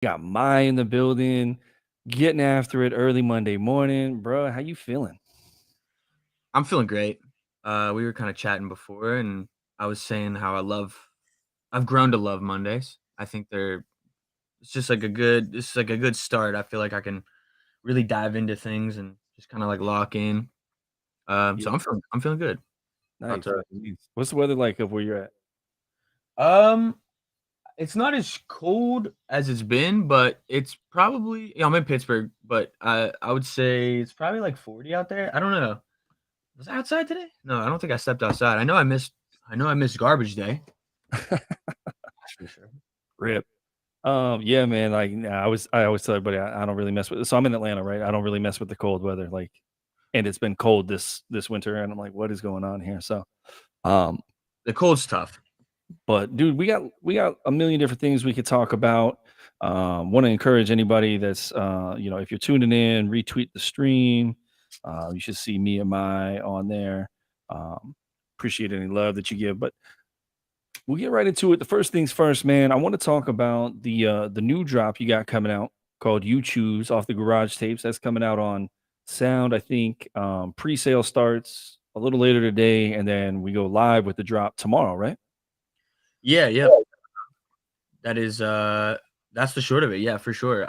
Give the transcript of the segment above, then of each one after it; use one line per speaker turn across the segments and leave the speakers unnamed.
Got Mai in the building, getting after it early Monday morning. Bro, how you feeling?
I'm feeling great. We were kinda chatting before, and I was saying how I've grown to love Mondays. I think it's like a good start. I feel like I can really dive into things and just kinda, like, lock in.
Yeah,
So I'm feeling good. About
nice,
to
nice. What's the weather like up where you're at?
um, it's not as cold as it's been, but it's probably I'm in Pittsburgh, but I would say it's probably, like, 40 out there. I don't know. Was I outside today? No, I don't think I stepped outside. I know I missed garbage day. That's for sure.
Rip. Yeah, man. Like, nah, I always tell everybody I don't really mess with. So I'm in Atlanta, right? I don't really mess with the cold weather. Like, and it's been cold this winter, and I'm like, what is going on here? So, um,
The cold's tough.
but dude, we got a million different things we could talk about. Want to encourage anybody that's if you're tuning in, retweet the stream. You should see me and my on there. Um, appreciate any love that you give, but we'll get right into it. The first things first, man. I want to talk about the new drop you got coming out called "You Choose" off the Garage Tapes. That's coming out on Sound. I think pre-sale starts a little later today, and then we go live with the drop tomorrow, right?
Yeah, yep. That is, that's the short of it, yeah, for sure.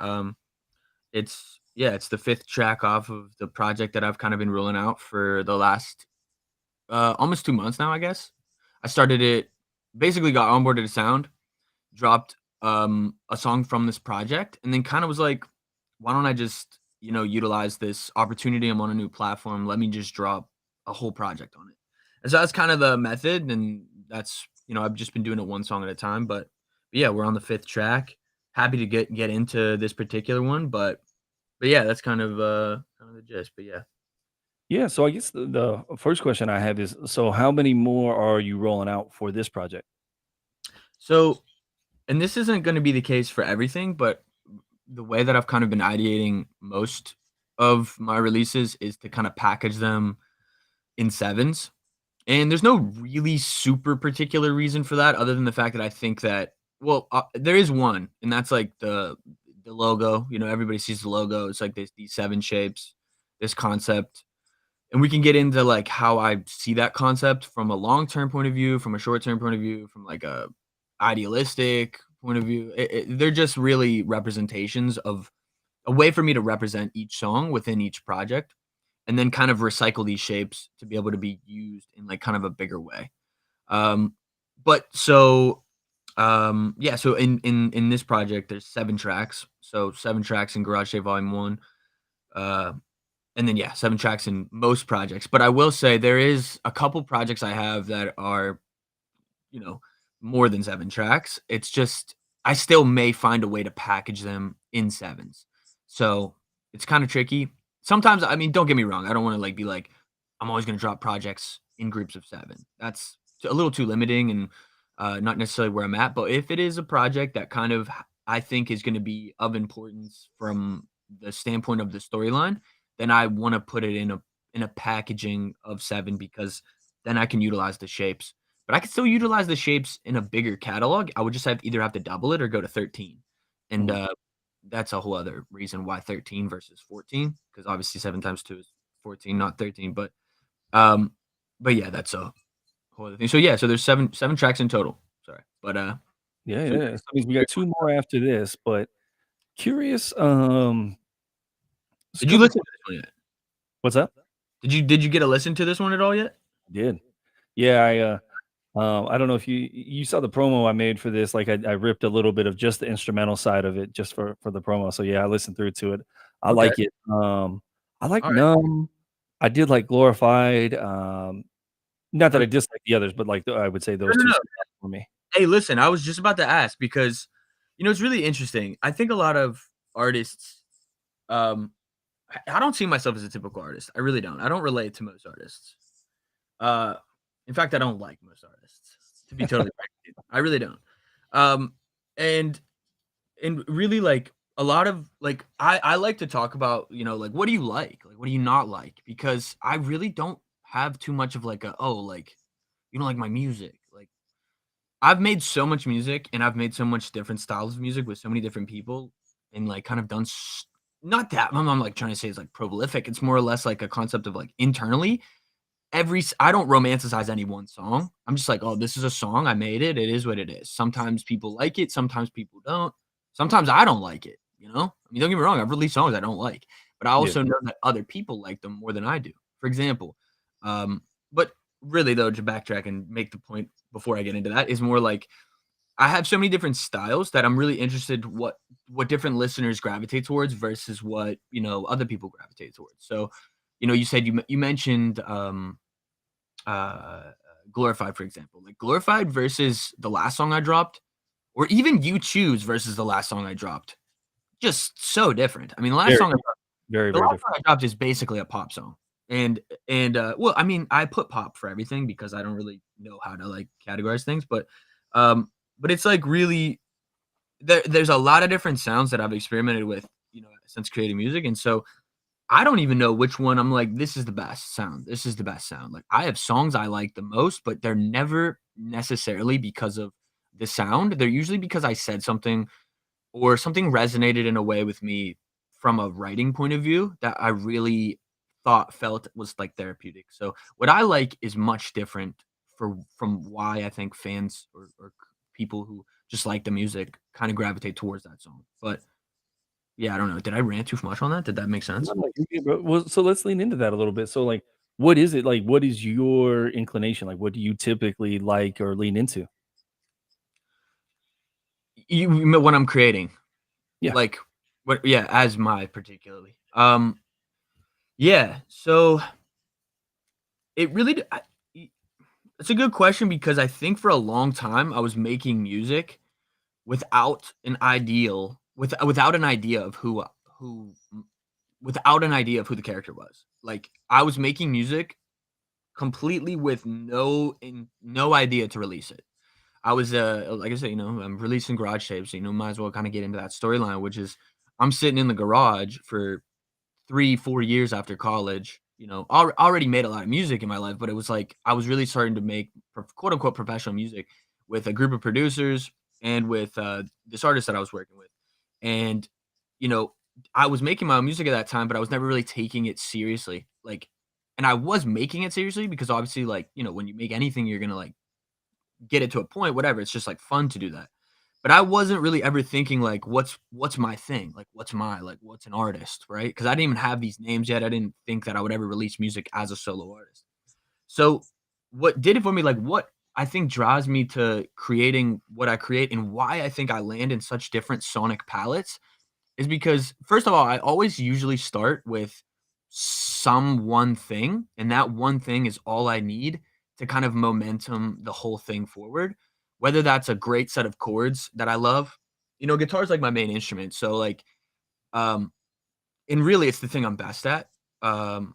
It's the 5th track off of the project that I've kinda been rolling out for the last, almost 2 months now, I guess. I started it basically got onboarded to Sound, dropped, a song from this project, and then kinda was like, "Why don't I just, utilize this opportunity? I'm on a new platform. Let me just drop a whole project on it." And so that's kind of the method, and I've just been doing it one song at a time, but yeah, we're on the 5th track. Happy to get into this particular one, but yeah, that's kind of the gist, but yeah.
Yeah, so I guess the first question I have is, so how many more are you rolling out for this project?
So and this isn't gonna be the case for everything, but the way that I've kind of been ideating most of my releases is to kinda package them in 7s. And there's no really super particular reason for that other than the fact that I think that there is one, and that's, like, the logo, everybody sees the logo, it's like these 7 shapes, this concept, and we can get into, like, how I see that concept from a long-term point of view, from a short-term point of view, from, like, a idealistic point of view. They're just really representations of a way for me to represent each song within each project and then kind of recycle these shapes to be able to be used in like kind of a bigger way. Um, but so yeah, so in this project, there's 7 tracks. So 7 tracks in Garage Tape Volume 1. Uh, and then yeah, 7 tracks in most projects. But I will say there is a couple projects I have that are, you know, more than 7 tracks. It's just I still may find a way to package them in sevens. So it's kind of tricky. Sometimes, I mean, don't get me wrong. I don't want to like be like, I'm always going to drop projects in groups of 7. That's a little too limiting and not necessarily where I'm at. But if it is a project that kind of I think is going to be of importance from the standpoint of the storyline, then I want to put it in a packaging of 7 because then I can utilize the shapes, but I could still utilize the shapes in a bigger catalog. I would just have to double it or go to 13. And,
Mhm.
that's a whole other reason why 13 versus 14, because obviously 7 times 2 is 14, not 13. Um, but yeah, that's a whole other thing. So yeah, so there's 7 tracks in total. Sorry.
Yeah,
So
yeah. So that means we got two more after this, but curious. Just a
did you
couple
listen to
questions.
this one yet?
What's up?
Did you get a listen to this one at all yet?
Did. Yeah, I don't know if you saw the promo I made for this. Like I ripped a little bit of just the instrumental side of it just for the promo. So yeah, I listened through to it. I
Okay.
like it. I like
Alright.
Numb. I did like Glorified. Not that I
Okay.
dislike the others, but like I would say
No,
those
no,
two
no.
stand out for me.
Hey, listen, I was just about to ask because, it's really interesting. I think a lot of artists, um I don't see myself as a typical artist. I really don't. I don't relate to most artists. Uh, in fact, I don't like most artists, to be totally frank with you. I really don't. Um, and really like a lot of like I like to talk about, like what do you like? Like what do you not like? Because I really don't have too much of like like you don't like my music. Like I've made so much music and I've made so much different styles of music with so many different people. and like kind of done not that I'm like trying to say it's like prolific. It's more or less like a concept of like internally I don't romanticize any one song. I'm just like, oh, this is a song. I made it. It is what it is. Sometimes people like it. Sometimes people don't. Sometimes I don't like it. You know, I mean, don't get me wrong. I've released songs I don't like, but I
Yeah.
also know that other people like them more than I do. For example, but really though, to backtrack and make the point before I get into that is more like I have so many different styles that I'm really interested what different listeners gravitate towards versus what other people gravitate towards. So, you said you mentioned uh, Glorified, for example. Like Glorified versus the last song I dropped, or even You Choose versus the last song I dropped. Just so different. I mean,
Very,
the
very
last
different.
song I dropped is basically a pop song. Well, I mean, I put pop for everything because I don't really know how to like categorize things, um, but it's like really there's a lot of different sounds that I've experimented with, since creating music. And so I don't even know which one I'm like, this is the best sound. This is the best sound. Like I have songs I like the most, but they're never necessarily because of the sound. They're usually because I said something or something resonated in a way with me from a writing point of view that I really felt was like therapeutic. So what I like is much different from why I think fans or people who just like the music kind of gravitate towards that song. But yeah, I don't know. Did I rant too much on that? Did that make sense?
No, no, you're good, bro. Well, so let's lean into that a little bit. So, like, what is it like? What is your inclination? Like, what do you typically like or lean into?
You mean when I'm creating,
Yeah.
like what? Yeah, as my particularly. Yeah. So it really. It's a good question because I think for a long time I was making music without an ideal, without an idea of who, without an idea of who the character was. Like I was making music completely with no idea to release it. I was like I said, I'm releasing Garage Tapes, so might as well kind of get into that storyline, which is I'm sitting in the garage for 3-4 years after college. Already made a lot of music in my life, but it was like I was really starting to make quote unquote professional music with a group of producers and with this artist that I was working with. And you know, I was making my own music at that time, but I was never really taking it seriously. Like, and I was making it seriously because obviously, like, when you make anything, you're gonna like get it to a point, whatever. It's just like fun to do that. But I wasn't really ever thinking like, what's my thing? Like, what's an artist, right? Because I didn't even have these names yet. I didn't think that I would ever release music as a solo artist. So, what did it for me? Like, what I think drives me to creating what I create and why I think I land in such different sonic palettes is because first of all, I always usually start with some one thing, and that one thing is all I need to kind of momentum the whole thing forward. Whether that's a great set of chords that I love, guitar is like my main instrument. So like, um, and really it's the thing I'm best at. Um,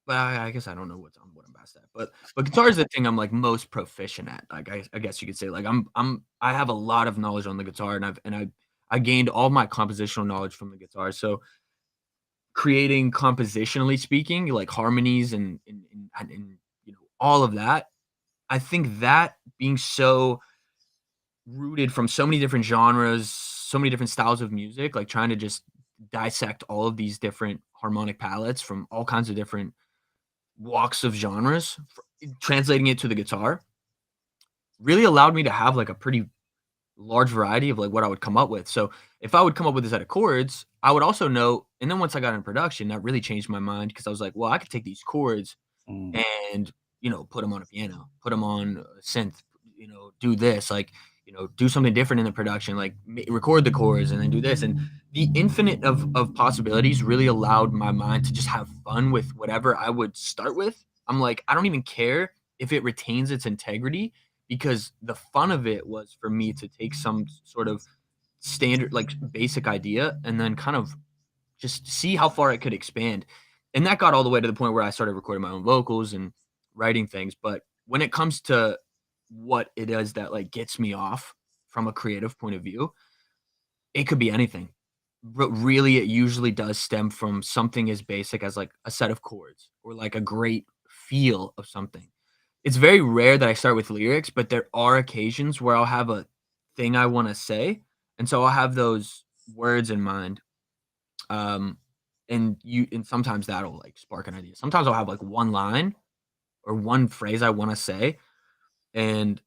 but I guess I don't know what I'm best at, but guitar is the thing I'm like most proficient at. Like I guess you could say like I have a lot of knowledge on the guitar, and I gained all my compositional knowledge from the guitar. So creating compositionally speaking, like harmonies and all of that, I think that being so rooted from so many different genres, so many different styles of music, like trying to just dissect all of these different harmonic palettes from all kinds of different walks of genres, translating it to the guitar really allowed me to have like a pretty large variety of like what I would come up with. So if I would come up with a set of chords, I would also know. And then once I got in production, that really changed my mind because I was like, well, I could take these chords
Mm.
and put them on a piano, put them on a synth, do this, like do something different in the production, like record the chords and then do this. And the infinite of possibilities really allowed my mind to just have fun with whatever I would start with. I'm like, I don't even care if it retains its integrity because the fun of it was for me to take some sort of standard, like basic idea and then kind of just see how far it could expand. And that got all the way to the point where I started recording my own vocals and writing things. But when it comes to what it is that like gets me off from a creative point of view, it could be anything. But really it usually does stem from something as basic as like a set of chords or like a great feel of something. It's very rare that I start with lyrics, but there are occasions where I'll have a thing I want to say. And so I'll have those words in mind. And sometimes that'll like spark an idea. Sometimes I'll have like one line or one phrase I want to say. And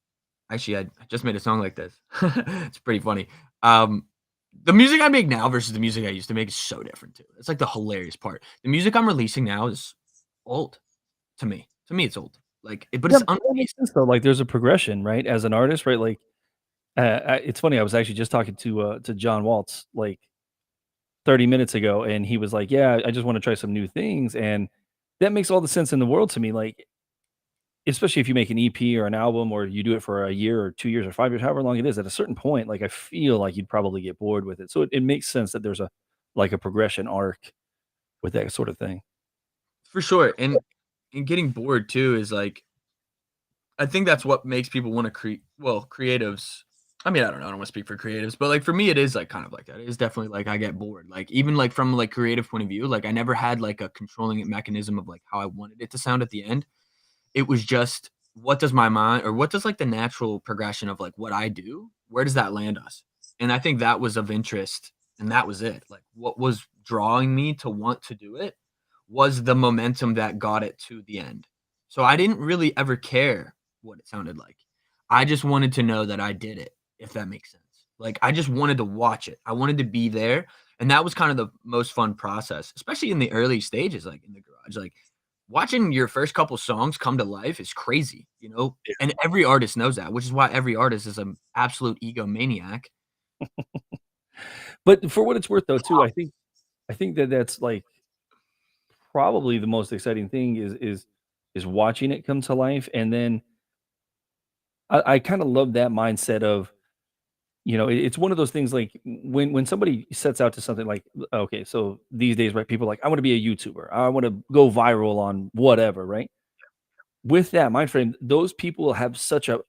actually, I just made a song like this. It's pretty funny. The music I make now versus the music I used to make is so different too. It's like the hilarious part. The music I'm releasing now is old to me. To me, it's old. Like, but
Yeah,
it's
but that makes sense though. Like, there's a progression, right? As an artist, right? Like, it's funny. I was actually just talking to John Waltz like 30 minutes ago, and he was like, "Yeah, I just want to try some new things," and that makes all the sense in the world to me. Like, especially if you make an EP or an album, or you do it for a year or 2 years or 5 years, however long it is. At a certain point, like I feel like you'd probably get bored with it. So it makes sense that there's a like a progression arc with that sort of thing.
for sure. And getting bored too is like I think that's what makes people want to create. Well, creatives. I mean, I don't know. I don't want to speak for creatives, but like for me, it is like kind of like that. It is definitely like I get bored. Like even like from like creative point of view, like I never had like a controlling mechanism of like how I wanted it to sound at the end. It was just what does my mind or what does like the natural progression of like what I do, where does that land us? And I think that was of interest and that was it. Like what was drawing me to want to do it was the momentum that got it to the end. So I didn't really ever care what it sounded like. I just wanted to know that I did it, if that makes sense. Like I just wanted to watch it. I wanted to be there. And that was kind of the most fun process, especially in the early stages, like in the garage. Like watching your first couple songs come to life is crazy, you know? And every artist knows that, which is why every artist is an absolute egomaniac.
But for what it's worth, though, too, I think that that's like probably the most exciting thing is watching it come to life, and then I kind of love that mindset of it's one of those things like when somebody sets out to something like okay, so these days, right? People are like I want to be a YouTuber, I want to go viral on whatever, right? With that mind frame, those people have such a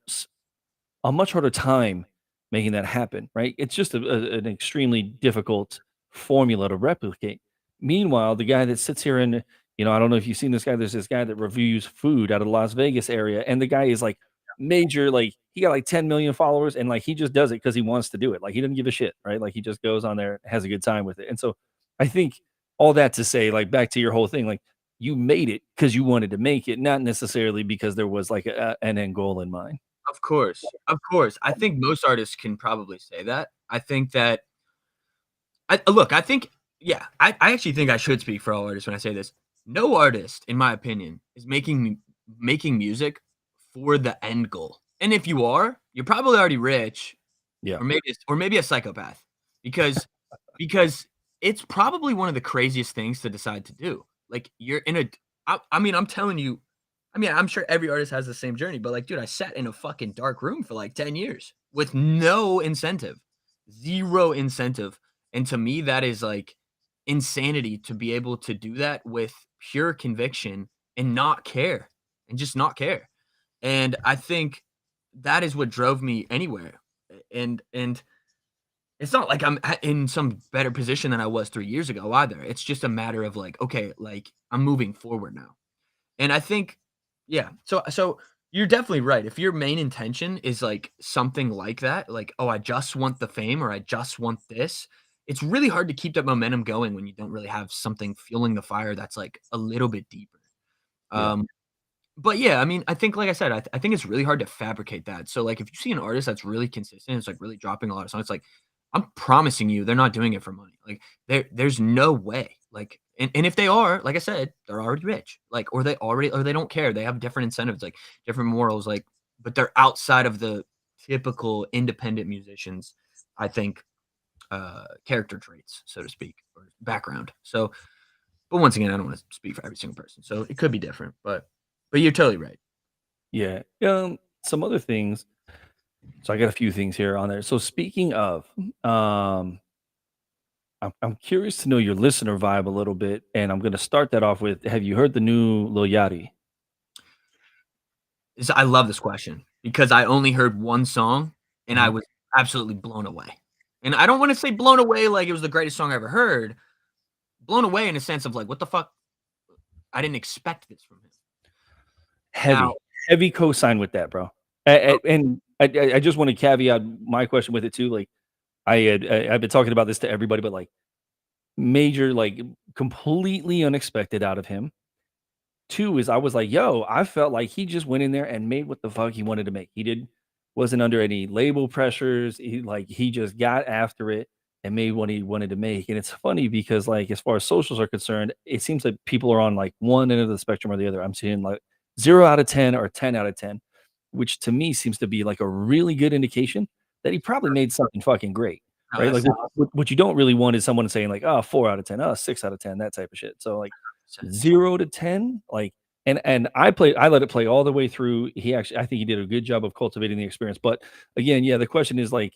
much harder time making that happen, right? It's just an extremely difficult formula to replicate. Meanwhile, the guy that sits here and I don't know if you've seen this guy. There's this guy that reviews food out of the Las Vegas area, and the guy is like major, like he got like 10 million followers, and like he just does it because he wants to do it. Like he doesn't give a shit, right? Like he just goes on there, has a good time with it. And so I think all that to say, like back to your whole thing, like you made it because you wanted to make it, not necessarily because there was like an end goal in mind.
Of course. Of course. I think most artists can probably say that. I think that I think yeah, I actually think I should speak for all artists when I say this. No artist, in my opinion, is making music for the end goal. And if you are, you're probably already rich
Yeah.
or maybe a psychopath because because it's probably one of the craziest things to decide to do. Like you're in a I mean, I'm telling you, I mean, I'm sure every artist has the same journey, but like, dude, I sat in a fucking dark room for like 10 years with no incentive, zero incentive. And to me, that is like insanity to be able to do that with pure conviction and not care and just not care. And I think that is what drove me anywhere. And it's not like I'm in some better position than I was 3 years ago either. It's just a matter of like, okay, like I'm moving forward now. And I think yeah, so you're definitely right. If your main intention is, like, something like that, like, "Oh, I just want the fame," or "I just want this," it's really hard to keep that momentum going when you don't really have something fueling the fire that's, like, a little bit deeper.
Yeah.
Um, but yeah, I mean, I think, like I said, I think it's really hard to fabricate that. So, like, if you see an artist that's really consistent, it's, like, really dropping a lot of songs, it's like, I'm promising you they're not doing it for money. Like, there's no way. Like, and if they are, like I said, they're already rich. Like, or they don't care. They have different incentives, like different morals, like, but they're outside of the typical independent musicians, I think, character traits, so to speak, or background. So, but once again, I don't want to speak for every single person. So it could be different, but you're totally right.
Yeah. Some other things. So I got a few things here on there. So speaking of, I'm curious to know your listener vibe a little bit, and I'm going to start that off with: have you heard the new Lil Yachty?
I love this question because I only heard one song and I
Mhm.
was absolutely blown away. And I don't want to say blown away like it was the greatest song I ever heard. Blown away in a sense of like, what the fuck? I didn't expect this from him. Now,
Heavy, heavy cosign with that, bro.
oh,
And I just want to caveat my question with it too. Like, I've been talking about this to everybody, but like major, like completely unexpected out of him. Two is I was like, yo, I felt like he just went in there and made what the fuck he wanted to make. He did wasn't under any label pressures. He just got after it and made what he wanted to make. And it's funny because like as far as socials are concerned, it seems like people are on like one end of the spectrum or the other. I'm seeing like 0 out of 10 or 10 out of 10, which to me seems to be like a really good indication that he probably made something fucking great.
No,
Right.
that's
Like what you don't really want is someone saying like, oh, 4 out of 10, oh, 6 out of 10, that type of shit. So like
100%.
0 to 10, like and I let it play all the way through. He actually I think he did a good job of cultivating the experience. But again, yeah, the question is like,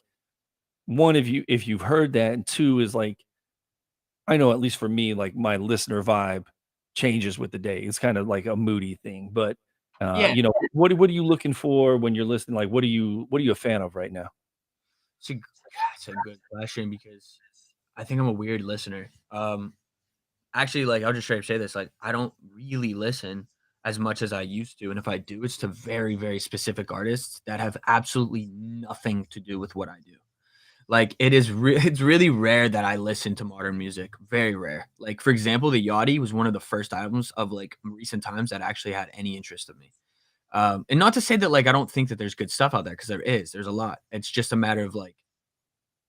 one, if you've heard that, and two is like, I know at least for me, like my listener vibe changes with the day. It's kind of like a moody thing. But
Yeah,
what are you looking for when you're listening? Like what are you a fan of right now?
it's a good question because I think I'm a weird listener. Actually, like I'll just straight up say this: like I don't really listen as much as I used to, and if I do, it's to very, very specific artists that have absolutely nothing to do with what I do. Like it's really rare that I listen to modern music. Very rare. Like for example, the Yachty was one of the first albums of like recent times that actually had any interest of me. And not to say that like I don't think that there's good stuff out there because there is. There's a lot. It's just a matter of like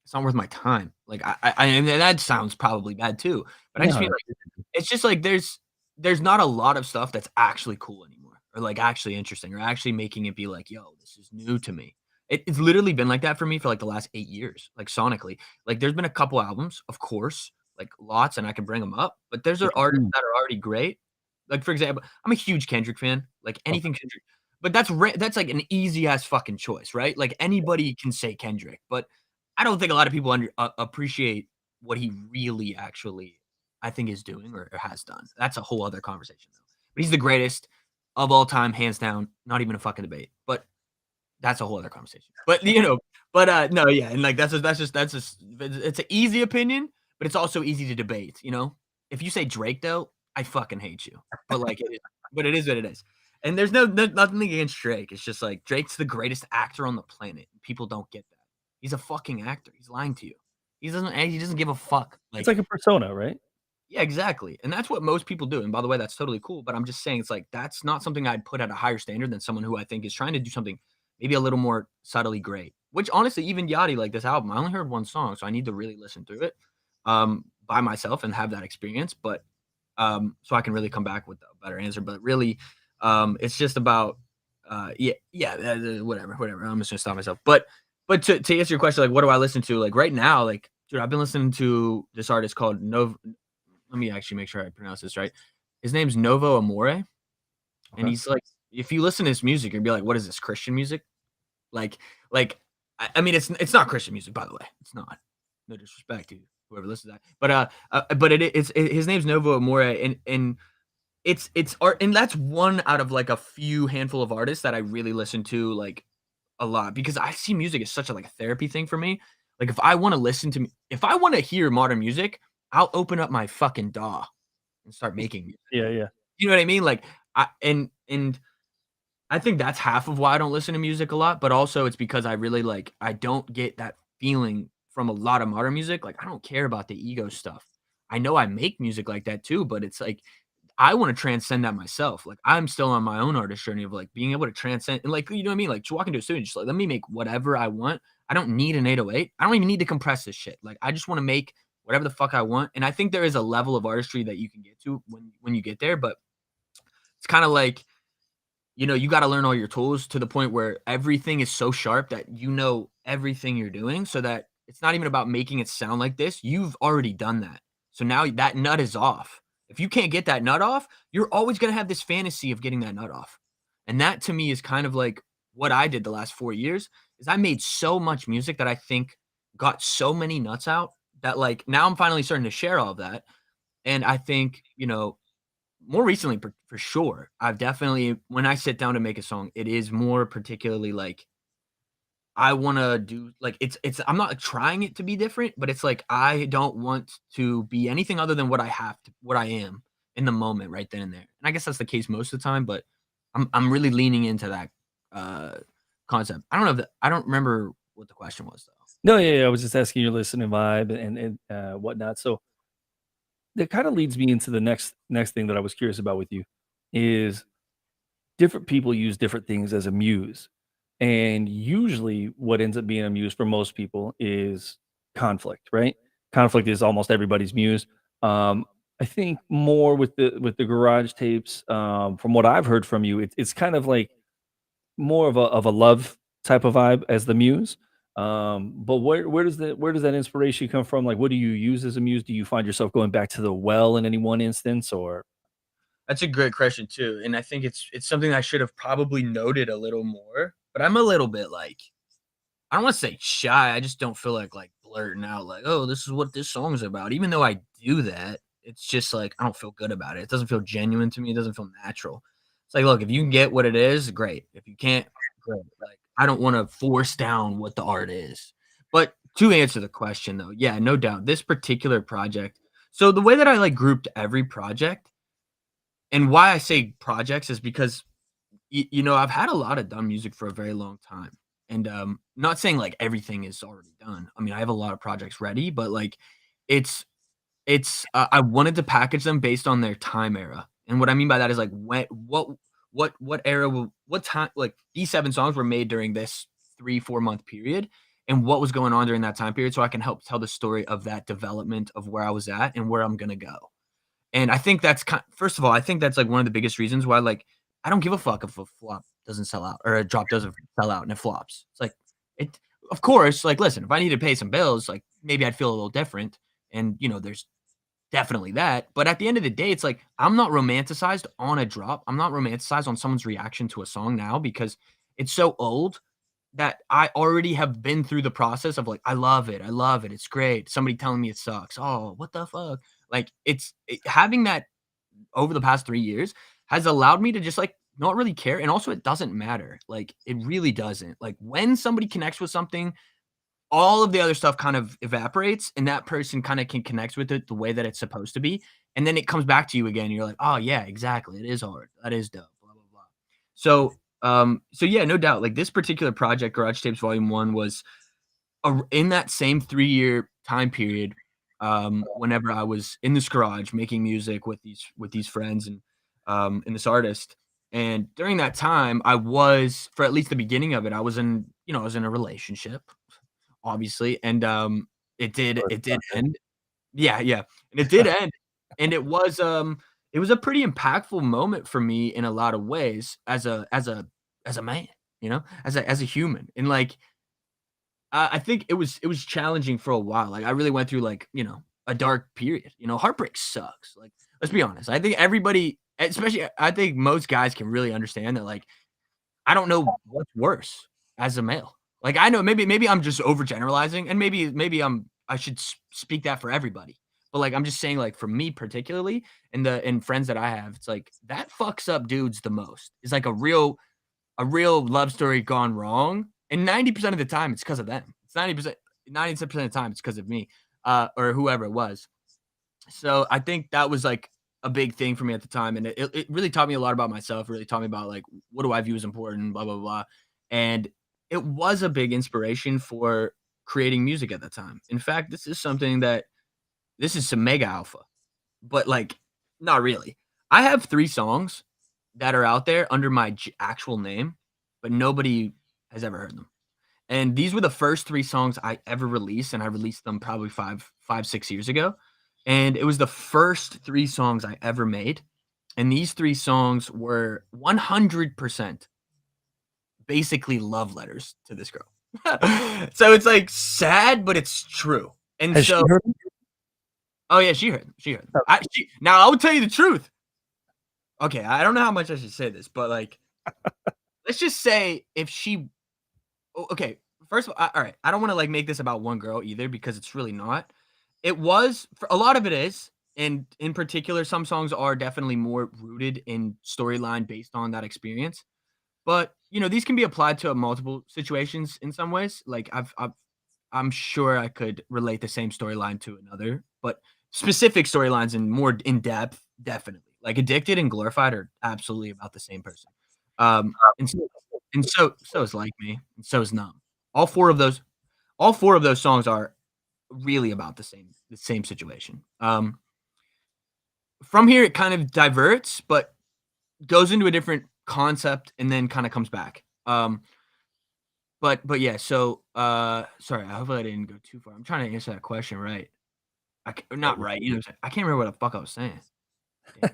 it's not worth my time. Like and that sounds probably bad too, but I just mean
No.
like it's just like there's not a lot of stuff that's actually cool anymore or like actually interesting or actually making it be like, yo, this is new to me. It's literally been like that for me for like the last 8 years, like sonically. Like there's been a couple albums, of course, like lots, and I can bring them up, but there's are artists
Mm,
that are already great. Like for example, I'm a huge Kendrick fan. Like
okay.
anything Kendrick, but that's like an easy ass fucking choice, right? Like anybody can say Kendrick, but I don't think a lot of people appreciate what he really actually, I think, is doing or has done. That's a whole other conversation, though. But he's the greatest of all time, hands down. Not even a fucking debate. But that's a whole other conversation. But no, yeah, and like that's just it's an easy opinion, but it's also easy to debate. If you say Drake though, I fucking hate you. But like but it is what it is. And there's nothing against Drake. It's just like Drake's the greatest actor on the planet. People don't get that. He's a fucking actor. He's lying to you. He doesn't give a fuck.
It's
Like,
like a persona, right?
yeah, exactly. And that's what most people do. And by the way, that's totally cool. But I'm just saying it's like that's not something I'd put at a higher standard than someone who I think is trying to do something maybe a little more subtly great. Which honestly, even Yachty, like this album, I only heard one song, so I need to really listen through it by myself and have that experience. But so I can really come back with a better answer. But really, it's just about whatever. I'm just gonna stop myself. But to answer your question, like what do I listen to? Like right now, like dude, I've been listening to this artist called Nov. Let me actually make sure I pronounce this right. His name's Novo Amore, and
Okay.
he's like, if you listen to his music, you'd be like, "What is this Christian music?" Like, like, I mean, it's not Christian music, by the way. It's not. No disrespect to whoever listens to that, but his name's Novo Amore, and it's art, and that's one out of like a few handful of artists that I really listen to like a lot because I see music as such a like a therapy thing for me. Like if I want to hear modern music, I'll open up my fucking DAW and start making music.
Yeah, yeah.
You know what I mean? Like and I think that's half of why I don't listen to music a lot, but also it's because I really like I don't get that feeling from a lot of modern music. Like I don't care about the ego stuff. I know I make music like that too, but it's like I want to transcend that myself. Like I'm still on my own artist journey of like being able to transcend and like you know what I mean? Like just walk into a studio, just like let me make whatever I want. I don't need an 808. I don't even need to compress this shit. Like I just want to make whatever the fuck I want. And I think there is a level of artistry that you can get to when you get there, but it's kind of like you got to learn all your tools to the point where everything is so sharp that you know everything you're doing so that it's not even about making it sound like this. You've already done that. So now that nut is off. If you can't get that nut off, you're always going to have this fantasy of getting that nut off. And that to me is kind of like what I did the last 4 years is I made so much music that I think got so many nuts out that like now I'm finally starting to share all of that. And I think, more recently for sure, I've definitely when I sit down to make a song, it is more particularly like I wanna do like it's I'm not trying it to be different, but it's like I don't want to be anything other than what I am in the moment right then and there. And I guess that's the case most of the time, but I'm really leaning into that concept. I don't remember what the question was though.
No, yeah, I was just asking your listening vibe and whatnot. So that kind of leads me into the next thing that I was curious about with you is different people use different things as a muse. And usually what ends up being a muse for most people is conflict, right? Conflict is almost everybody's muse. Um, I think more with the garage tapes, from what I've heard from you, it's kind of like more of a love type of vibe as the muse. But where does that inspiration come from? Like, what do you use as a muse? Do you find yourself going back to the well in any one instance, or
That's a great question too, and I think it's something I should have probably noted a little more, but I'm a little bit like I don't wanna say shy, I just don't feel like blurting out like, "Oh, this is what this song's about." Even though I do that, it's just like I don't feel good about it. It doesn't feel genuine to me, it doesn't feel natural. It's like, look, if you can get what it is, great. If you can't, great. Like, I don't wanna force down what the art is. But to answer the question though, yeah, no doubt, this particular project so the way that I, like, grouped every project and why I say projects is because I've had a lot of done music for a very long time. And not saying like everything is already done. I mean, I have a lot of projects ready, but like it's I wanted to package them based on their time era. And what I mean by that is like what era what time like these 7 songs were made during this 3-4 month period and what was going on during that time period so I can help tell the story of that development of where I was at and where I'm going to go. And I think that's first of all, I think that's, like, one of the biggest reasons why, like, I don't give a fuck if a flop doesn't sell out or a drop doesn't sell out and it flops. It's like, it of course, like, listen, if I need to pay some bills, like, maybe I'd feel a little different, and, there's definitely that, but at the end of the day, it's like, I'm not romanticized on a drop. I'm not romanticized on someone's reaction to a song now because it's so old that I already have been through the process of, like, I love it, it's great." Somebody telling me it sucks. "Oh, what the fuck?" Like, having that over the past 3 years has allowed me to just, like, not really care, and also it doesn't matter, like, it really doesn't. Like, when somebody connects with something, all of the other stuff kind of evaporates, and that person kinda can connect with it the way that it's supposed to be, and then it comes back to you again, you're like, "Oh, yeah, exactly, it is hard. That is dope, blah, blah, blah." So yeah, no doubt, like, this particular project, Garage Tapes Volume 1 was in that same 3-year time period, whenever I was in this garage making music with these friends and this artist, and during that time, I was for at least the beginning of it, I was in a relationship, obviously, and, it did end. Yeah, yeah, and it did end, and it was a pretty impactful moment for me in a lot of ways as a man, as a human, and, like, I think it was challenging for a while, like, I really went through, like, a dark period, heartbreak sucks, like, let's be honest, I think everybody especially I think most guys can really understand that, like, I don't know what's worse as a male. Like, I know maybe I'm just overgeneralizing, and I should speak that for everybody, but, like, I'm just saying, like, for me particularly and friends that I have, it's like, that fucks up dudes the most. It's like a real love story gone wrong, and 90% of the time, it's because of them. It's 90% of the time, it's because of me, or whoever it was. So, I think that was, like, a big thing for me at the time, and it really taught me a lot about myself, really taught me about, like, what do I view as important, blah, blah, blah, and it was a big inspiration for creating music at the time. In fact, this is some mega alpha, but, like, not really. I have 3 songs that are out there under my actual name, but nobody has ever heard them. And these were the first 3 songs I ever released, and I released them probably 6 years ago. And it was the first 3 songs I ever made. And these 3 songs were 100% basically love letters to this girl. So it's like sad, but it's true. And
has she
so,
heard it?
oh yeah, she heard them. She heard them.
Oh,
Now I will tell you the truth. Okay, I don't know how much I should say this, but like, let's just say if she okay, first of all, all right, I don't want to like make this about one girl either because it's really not. It was for a lot of it is, and in particular, some songs are definitely more rooted in storyline based on that experience. But these can be applied to multiple situations in some ways. Like I'm sure I could relate the same storyline to another, but specific storylines and more in depth, definitely. Like Addicted and Glorified are absolutely about the same person. And so is Like Me, and so is Numb. All four of those all 4 of those songs are really about the same situation. From here, it kind of diverts, but goes into a different concept and then kind of comes back. But yeah, so sorry, I hope I didn't go too far. I'm trying to answer that question right. Not right, you know what I'm saying? I can't remember what the fuck I was saying. Damn.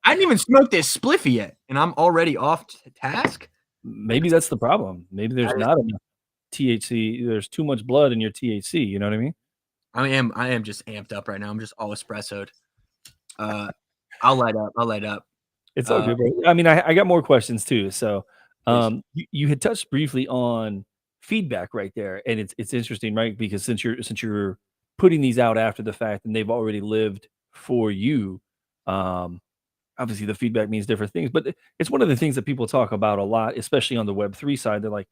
I didn't even smoke this spliffy yet, and I'm already off task.
Maybe that's the problem. Maybe there's not enough THC. There's too much blood in your THC. You know what I mean?
I am just amped up right now. I'm just all espressoed. I'll light up.
It's all good, bro. I mean, I got more questions too. So,
Please.
you had touched briefly on feedback right there, and it's interesting, right? Because since you're putting these out after the fact and they've already lived for you, obviously the feedback means different things. But it's one of the things that people talk about a lot, especially on the Web3 side. They're like,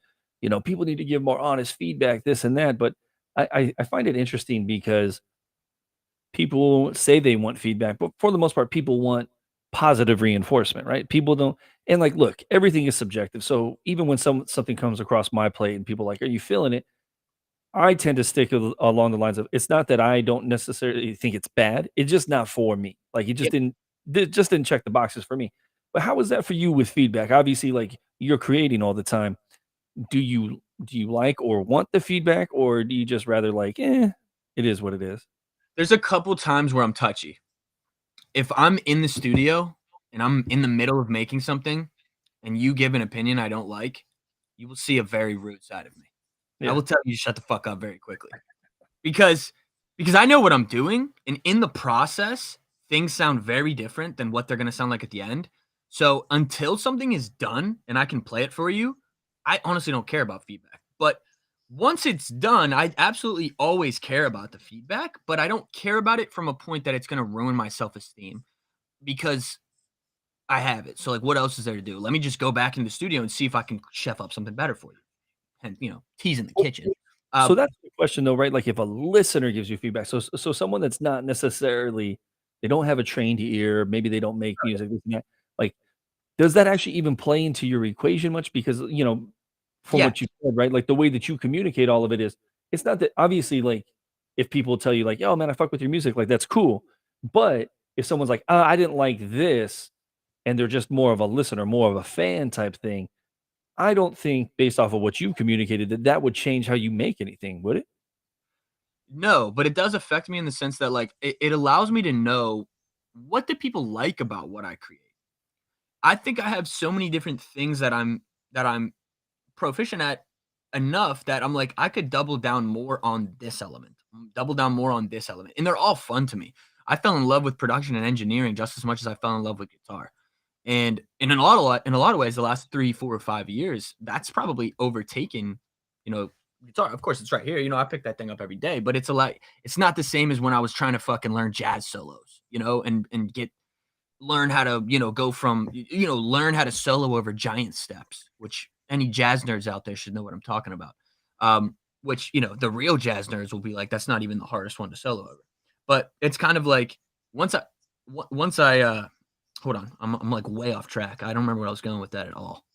people need to give more honest feedback, this and that. But I find it interesting because people say they want feedback, but for the most part, people want positive reinforcement, right? People don't, and like, look, everything is subjective. So even when something comes across my plate and people are like, "Are you feeling it?" I tend to stick along the lines of, it's not that I don't necessarily think it's bad. It's just not for me. Like it just
Yep.
didn't check the boxes for me. But how is that for you with feedback? Obviously, like you're creating all the time. Do you like or want the feedback, or do you just rather like, it is what it is?
There's a couple times where I'm touchy. If I'm in the studio and I'm in the middle of making something and you give an opinion I don't like, you will see a very rude side of me. I
Yeah.
will tell you to shut the fuck up very quickly. Because I know what I'm doing, and in the process, things sound very different than what they're gonna sound like at the end. So until something is done and I can play it for you, I honestly don't care about feedback. But once it's done, I absolutely always care about the feedback, but I don't care about it from a point that it's gonna ruin my self-esteem because I have it. So like what else is there to do? Let me just go back in the studio and see if I can chef up something better for you. And tease in the kitchen.
So
Uh,
that's the question though, right? Like if a listener gives you feedback, so someone that's not necessarily, they don't have a trained ear, maybe they don't make music, this and that, like, does that actually even play into your equation much? Because, from
yeah,
what you said, right? Like the way that you communicate all of it is, it's not that obviously like if people tell you like, "Oh man, I fuck with your music," like that's cool. But if someone's like, I didn't like this, and they're just more of a listener, more of a fan type thing, I don't think based off of what you've communicated that that would change how you make anything, would it?
no, but it does affect me in the sense that like it allows me to know what do people like about what I create. I think I have so many different things that I'm proficient at enough that I'm like I could double down more on this element, double down more on this element, and they're all fun to me. I fell in love with production and engineering just as much as I fell in love with guitar. And in a lot of ways, the last 3, 4, or 5 years, that's probably overtaken, guitar. Of course, it's right here. I pick that thing up every day, but it's not the same as when I was trying to fucking learn jazz solos, and learn how to, go from, learn how to solo over giant steps, which any jazz nerds out there should know what I'm talking about. Which, the real jazz nerds will be like, that's not even the hardest one to solo over. But it's kind of like once I, once I, hold on, I'm like way off track. I don't remember where I was going with that at all.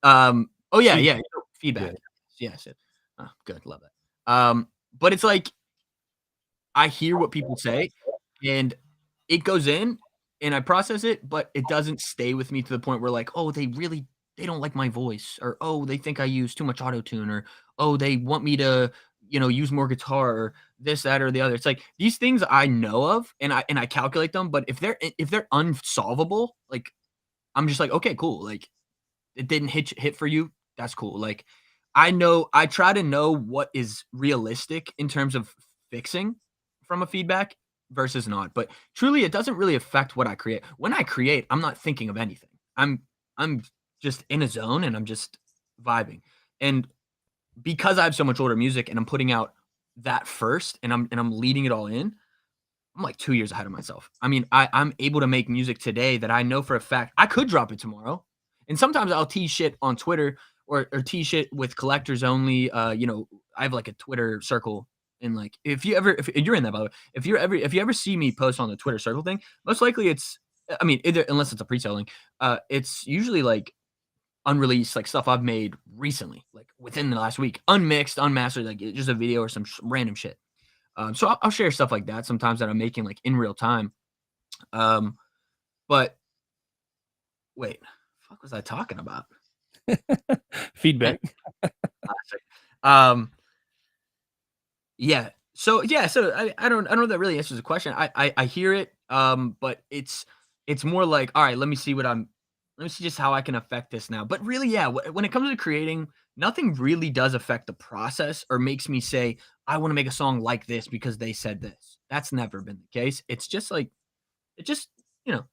Oh yeah,
Feed
yeah,
yeah.
feedback. Yes, oh, good, love that. But it's like I hear what people say, and it goes in, and I process it, but it doesn't stay with me to the point where like, oh, they don't like my voice, or oh, they think I use too much auto tune, or oh, they want me to, use more guitar, or this, that, or the other. It's like these things I know of, and I calculate them, but if they're unsolvable, like I'm just like, okay, cool. Like it didn't hit for you. That's cool. Like I try to know what is realistic in terms of fixing from a feedback versus not. But truly it doesn't really affect what I create. When I create, I'm not thinking of anything. I'm just in a zone and I'm just vibing. And because I have so much older music and I'm putting out that first and I'm leading it all in, I'm like 2 years ahead of myself. I mean, I'm able to make music today that I know for a fact I could drop it tomorrow. And sometimes I'll tease shit on Twitter or tease shit with collectors only. I have like a Twitter circle. And like if you're in that, by the way, if you ever see me post on the Twitter circle thing, most likely it's, I mean, either unless it's a pre-selling, it's usually like unreleased like stuff I've made recently, like within the last week, unmixed, unmastered, like just a video or some random shit. So I'll share stuff like that sometimes that I'm making like in real time. But wait, fuck was I talking about?
Feedback.
Classic. Um, yeah. So I don't know if that really answers the question. I hear it. But it's more like, all right, let me see just how I can affect this now. But really, yeah, when it comes to creating, nothing really does affect the process or makes me say I want to make a song like this because they said this. That's never been the case. It's just like it just,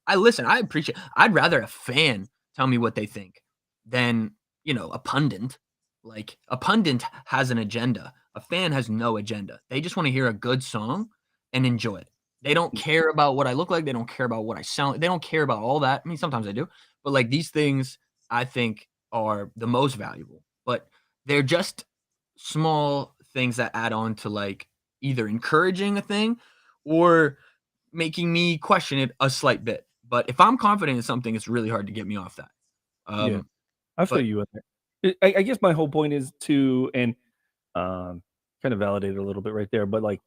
I listen, I appreciate. I'd rather a fan tell me what they think than, a pundit. Like a pundit has an agenda. A fan has no agenda. They just want to hear a good song and enjoy it. They don't care about what I look like. They don't care about what I sound like. They don't care about all that. I mean, sometimes I do, but like these things I think are the most valuable. But they're just small things that add on to like either encouraging a thing or making me question it a slight bit. But if I'm confident in something, it's really hard to get me off that.
Yeah, I feel
But
you in there. I guess my whole point is to and kind of validate it a little bit right there, but like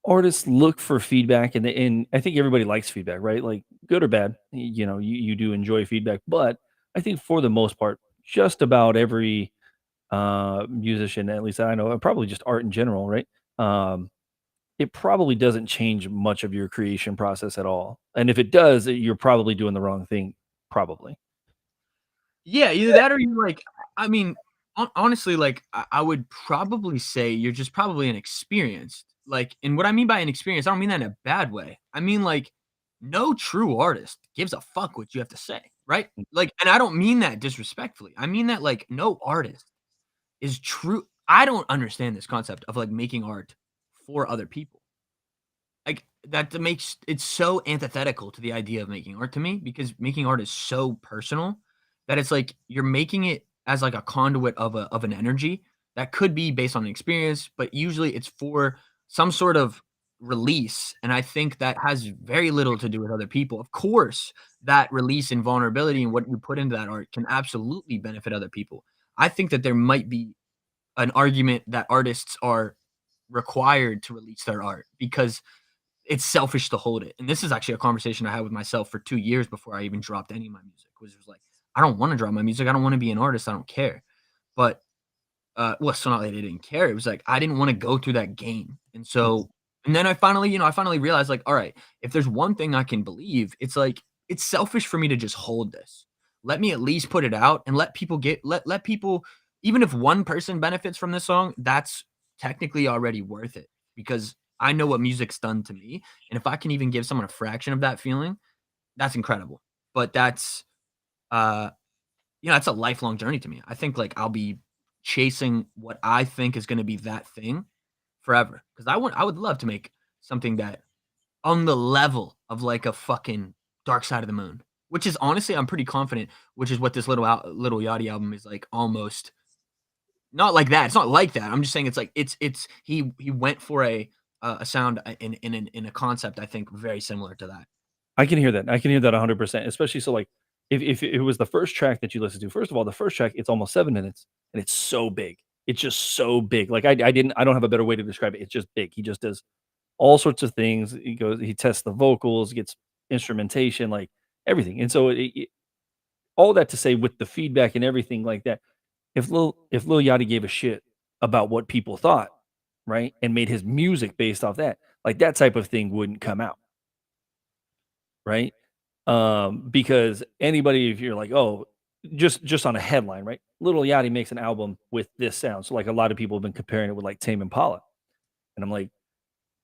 artists look for feedback and I think everybody likes feedback, right? Like good or bad, you do enjoy feedback, but I think for the most part, just about every musician, at least I know, and probably just art in general, right? Um, it probably doesn't change much of your creation process at all. And if it does, you're probably doing the wrong thing, probably.
yeah, either that or you like, I mean, honestly, like I would probably say you're just probably inexperienced. Like, and what I mean by inexperienced, I don't mean that in a bad way. I mean like no true artist gives a fuck what you have to say, right? Like, and I don't mean that disrespectfully. I mean that like no artist is true. I don't understand this concept of like making art for other people. Like that makes it so antithetical to the idea of making art to me because making art is so personal that it's like you're making it as like a conduit of an energy that could be based on an experience, but usually it's for some sort of release. And I think that has very little to do with other people. Of course, that release and vulnerability and what you put into that art can absolutely benefit other people. I think that there might be an argument that artists are required to release their art because it's selfish to hold it. And this is actually a conversation I had with myself for 2 years before I even dropped any of my music, which was like, I don't want to drop my music. I don't want to be an artist. I don't care. But well, it's not that I didn't care. It was like I didn't want to go through that game. And so and then I finally realized like, all right, if there's one thing I can believe, it's like it's selfish for me to just hold this. Let me at least put it out and let people let people, even if one person benefits from this song, that's technically already worth it because I know what music's done to me. And if I can even give someone a fraction of that feeling, that's incredible. But that's uh it's a lifelong journey to me. I think like I'll be chasing what I think is going to be that thing forever because I would love to make something that on the level of like a fucking Dark Side of the Moon, which is honestly I'm pretty confident, which is what this little Yachty album is like almost not like that. It's not like that. I'm just saying it's like it's he went for a sound in a concept I think very similar to that.
I can hear that. I can hear that 100%, especially so like if it was the first track that you listened to. First of all, the first track, it's almost 7 minutes and it's so big. It's just so big. Like I don't have a better way to describe it. It's just big. He just does all sorts of things. He tests the vocals, gets instrumentation, like everything. And so all that to say with the feedback and everything like that, if Lil Yachty gave a shit about what people thought, right, and made his music based off that, like that type of thing wouldn't come out, right? Because anybody, if you're like, oh, just on a headline, right? Little Yachty makes an album with this sound. So like a lot of people have been comparing it with like Tame Impala, and I'm like,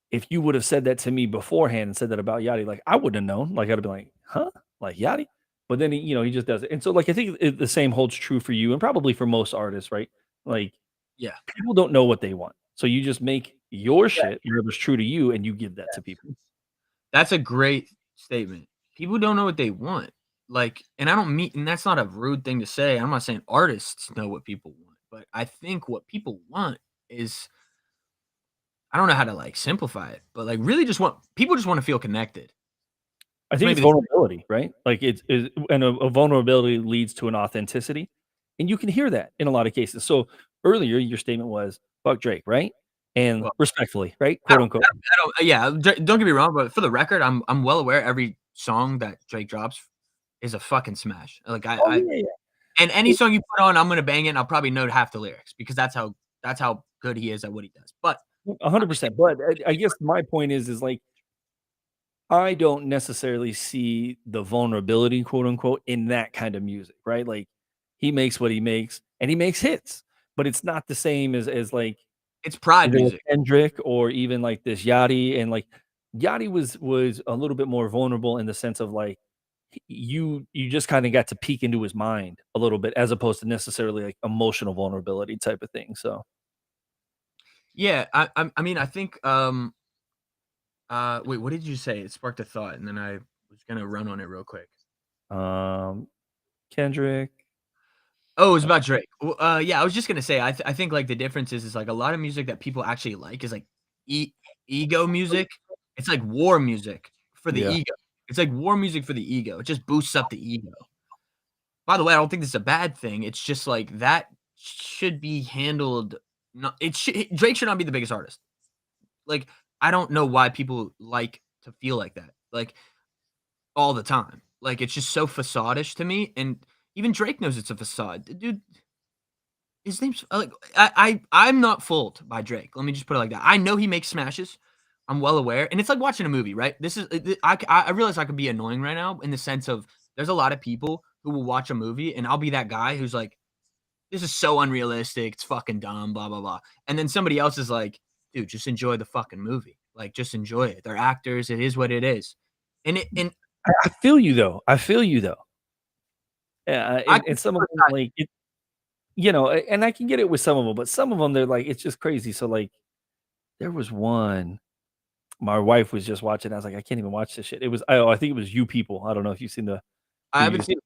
if you would have said that to me beforehand and said that about Yachty, like I wouldn't have known. Like I'd have been like, huh, like Yachty. But then he just does it, and so like I think the same holds true for you, and probably for most artists, right? Like
Yeah.
people don't know what they want, so you just make your shit whatever's true to you, and you give that to people.
That's a great statement. People don't know what they want. Like, and I don't mean, and that's not a rude thing to say. I'm not saying artists know what people want, but I think what people want is, I don't know how to like simplify it, but like really just want, people just want to feel connected.
I
It's
think it's
maybe the
vulnerability, right? Like and a vulnerability leads to an authenticity, and you can hear that in a lot of cases. So earlier, your statement was "fuck Drake," right? And
well,
respectfully, right?
I
Quote
don't
unquote.
I don't yeah, don't get me wrong, but for the record, I'm well aware every song that Drake drops is a fucking smash. Like,
Oh
I
yeah, yeah.
and any
It,
song you put on, I'm gonna bang it, and I'll probably know half the lyrics because that's how good he is at what he does. But I
100%. But I guess my point is like I don't necessarily see the vulnerability, quote unquote, in that kind of music, right? Like he makes what he makes, and he makes hits, but it's not the same as like
it's pride
either
music.
Kendrick or even like this Yachty, and like Yachty was a little bit more vulnerable in the sense of like you just kind of got to peek into his mind a little bit as opposed to necessarily like emotional vulnerability type of thing. So
Yeah, I mean, I think, wait, what did you say? It sparked a thought, and then I was gonna run on it real quick.
um Kendrick.
Oh, it was about Drake. Yeah, I was just gonna say, I think, like, the difference is, like, a lot of music that people actually like is, like, e ego music. It's like war music for the
Yeah.
ego. It's like war music for the ego. It just boosts up the ego. By the way, I don't think this is a bad thing. It's just, like, that should be handled not it should Drake should not be the biggest artist. Like, I don't know why people like to feel like that, like, all the time. Like, it's just so facade-ish to me, and even Drake knows it's a facade. The dude his name's like, I'm not fooled by Drake. Let me just put it like that. I know he makes smashes. I'm well aware, and it's like watching a movie, right? This is I realize I could be annoying right now in the sense of there's a lot of people who will watch a movie, and I'll be that guy who's like, "This is so unrealistic. It's fucking dumb." Blah blah blah. And then somebody else is like, "Dude, just enjoy the fucking movie. Like, just enjoy it. They're actors. It is what it is." And
I feel you though. I feel you though. Yeah,
I
and
can
some of them like it, and I can get it with some of them, but some of them they're like it's just crazy. So like there was one my wife was just watching. I was like, I can't even watch this shit. It was I think it was You People. I don't know if you've seen the
I
You
haven't
Used
seen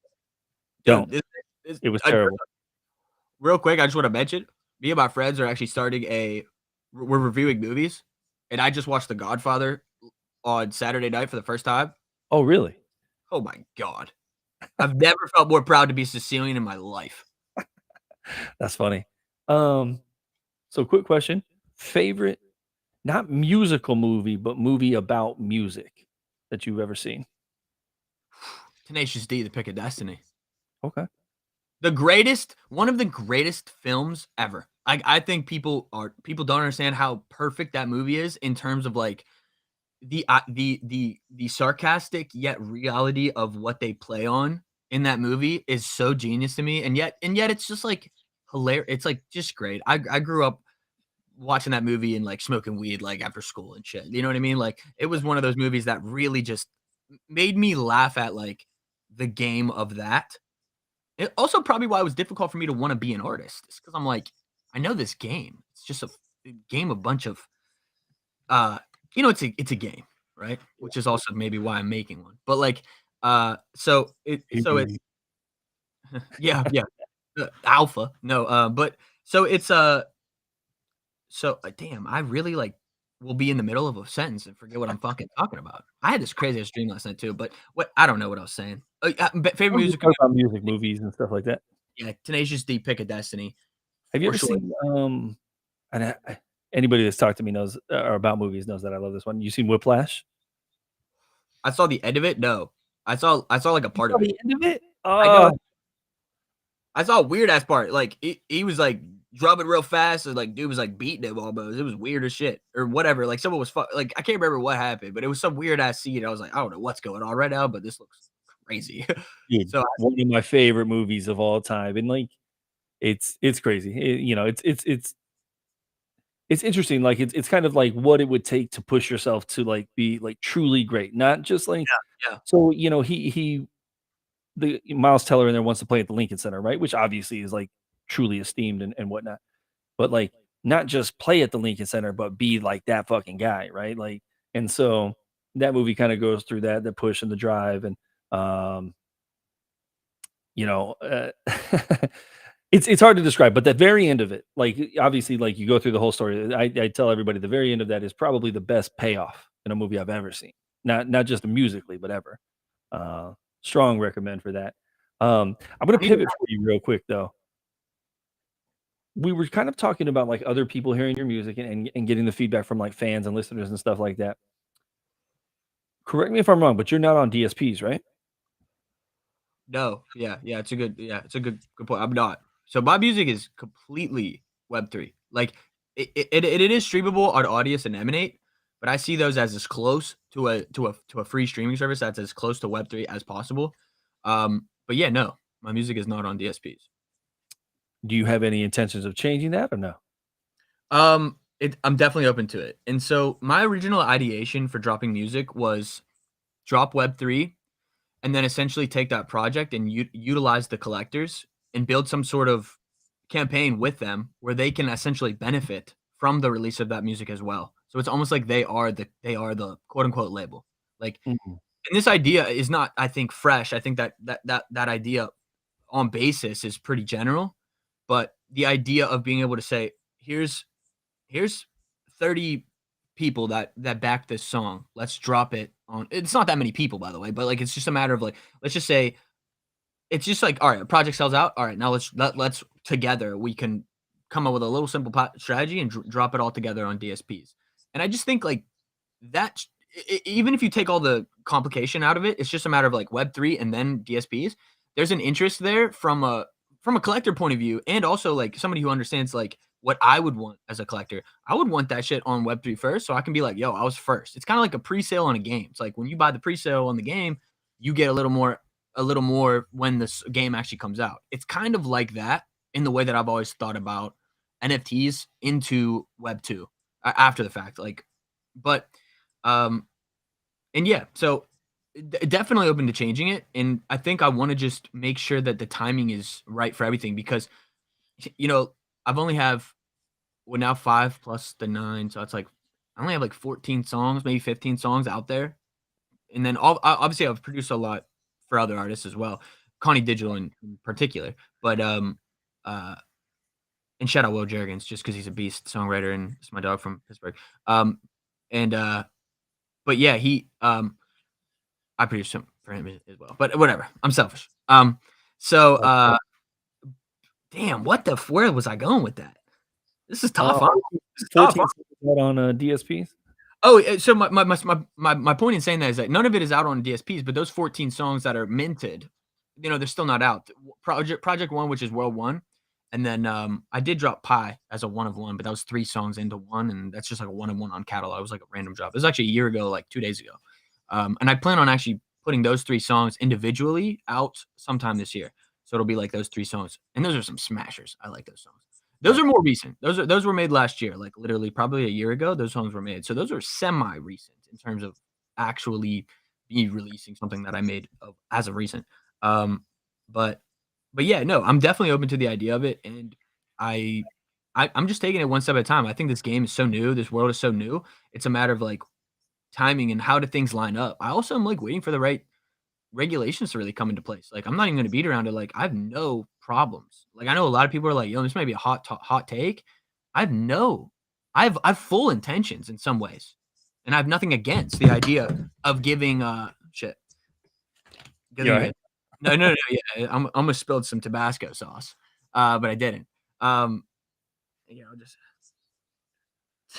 dude.
Don't.
This
It was terrible.
real quick, I just want to mention, me and my friends are actually starting we're reviewing movies, and I just watched The Godfather on Saturday night for the first time.
Oh, really?
Oh my god. I've never felt more proud to be Sicilian in my life.
That's funny. Um, so quick question. Favorite, not musical movie, but movie about music that you've ever seen?
Tenacious D, The Pick of Destiny.
Okay.
One of the greatest films ever. I think people don't understand how perfect that movie is in terms of like the sarcastic yet reality of what they play on in that movie is so genius to me, and yet it's just like hilarious. It's like just great. I grew up watching that movie and like smoking weed like after school and shit. You know what I mean? Like it was one of those movies that really just made me laugh at like the game of that. It also probably why it was difficult for me to want to be an artist. It's because I'm like, I know this game. It's just a game, a bunch of it's a game, right? Which is also maybe why I'm making one. But like, so it's yeah, yeah, alpha. No, but so it's damn, I really like will be in the middle of a sentence and forget what I'm fucking talking about. I had this crazy ass dream last night too, but what I don't know what I was saying. Favorite
I'm just
music,
talking about music, movies, and stuff like that.
yeah, Tenacious D, Pick of Destiny
Have you
for
ever
sure.
seen and anybody that's talked to me knows or about movies knows that I love this one. You seen Whiplash?
I saw the end of it. No, I saw like a
You
part
saw
of it.
the end of it?
I know.
Oh,
I saw a weird ass part. Like he was like drumming real fast, and like dude was like beating him almost. It was weird as shit or whatever. Like someone was like I can't remember what happened, but it was some weird ass scene. I was like, I don't know what's going on right now, but this looks crazy.
dude,
So
one of my favorite movies of all time, and like it's crazy. It's interesting. Like it's kind of like what it would take to push yourself to like be like truly great, not just like
yeah,
so. He the Miles Teller in there wants to play at the Lincoln Center, right? Which obviously is like truly esteemed and whatnot. But like not just play at the Lincoln Center, but be like that fucking guy, right? Like, and so that movie kind of goes through that, the push and the drive, and um, you know, uh, it's hard to describe, but the very end of it, like obviously, like you go through the whole story. I tell everybody the very end of that is probably the best payoff in a movie I've ever seen. Not just musically, but ever. Strong recommend for that. I'm gonna
I need to
pivot for you real quick though. We were kind of talking about like other people hearing your music and getting the feedback from like fans and listeners and stuff like that. Correct me if I'm wrong, but you're not on DSPs, right?
No, it's a good point. I'm not. So my music is completely Web3. Like it is streamable on Audius and Emanate, but I see those as close to a free streaming service that's as close to Web3 as possible. But yeah, no, my music is not on DSPs.
Do you have any intentions of changing that or no?
I'm definitely open to it. And so my original ideation for dropping music was drop Web3 and then essentially take that project and utilize the collectors and build some sort of campaign with them where they can essentially benefit from the release of that music as well. So it's almost like they are the quote unquote label. Like,
Mhm.
and this idea is not, I think, fresh. I think that idea on basis is pretty general, but the idea of being able to say, here's 30 people that back this song. Let's drop it on. It's not that many people, by the way, but like it's just a matter of like, let's just say it's just like, all right, a project sells out. All right, now let's together we can come up with a little simple strategy and drop it all together on DSPs. And I just think like that, even if you take all the complication out of it, it's just a matter of like Web3 and then DSPs. There's an interest there from a collector point of view, and also like somebody who understands like what I would want as a collector. I would want that shit on Web3 first, so I can be like, yo, I was first. It's kind of like a pre-sale on a game. It's like when you buy the pre-sale on the game, you get a little more when this game actually comes out. It's kind of like that in the way that I've always thought about NFTs into Web 2 after the fact. Like, but, um, and yeah, so definitely open to changing it. And I think I want to just make sure that the timing is right for everything because, you know, I've only have, well, now 5 plus the 9. So it's like, I only have like 14 songs, maybe 15 songs out there. And then obviously I've produced a lot for other artists as well, Connie Digital in particular. But uh, and shout out Will Jergens just because he's a beast songwriter and it's my dog from Pittsburgh. And but yeah, I produced some for him as well. But whatever, I'm selfish. So damn, where was I going with that? This is tough. Huh? This is tough.
14 songs out on DSPs.
Oh, so my point in saying that is that none of it is out on DSPs, but those 14 songs that are minted, they're still not out. Project One, which is World One, and then I did drop Pi as a one of one, but that was 3 songs into one, and that's just like a one of one on catalog. It was like a random drop. It was actually a year ago, like 2 days ago, and I plan on actually putting those 3 songs individually out sometime this year. So it'll be like those 3 songs, and those are some smashers. I like those songs. Those
Right.
are more recent. Those were made last year, like literally probably a year ago. Those songs were made. So those are semi-recent in terms of actually me releasing something that I made as of recent. Um, but but yeah, no, I'm definitely open to the idea of it, and I, I'm just taking it one step at a time. I think this game is so new. This world is so new. It's a matter of like timing and how do things line up. I also am like waiting for the right regulations to really come into place. Like, I'm not even gonna beat around it. Like, I have no problems. Like, I know a lot of people are like, "Yo, this might be a hot take." I have no, I've full intentions in some ways, and I have nothing against the idea of giving shit.
You
Giving
all
a
right?
no, yeah, I'm almost spilled some Tabasco sauce, but I didn't. Um, just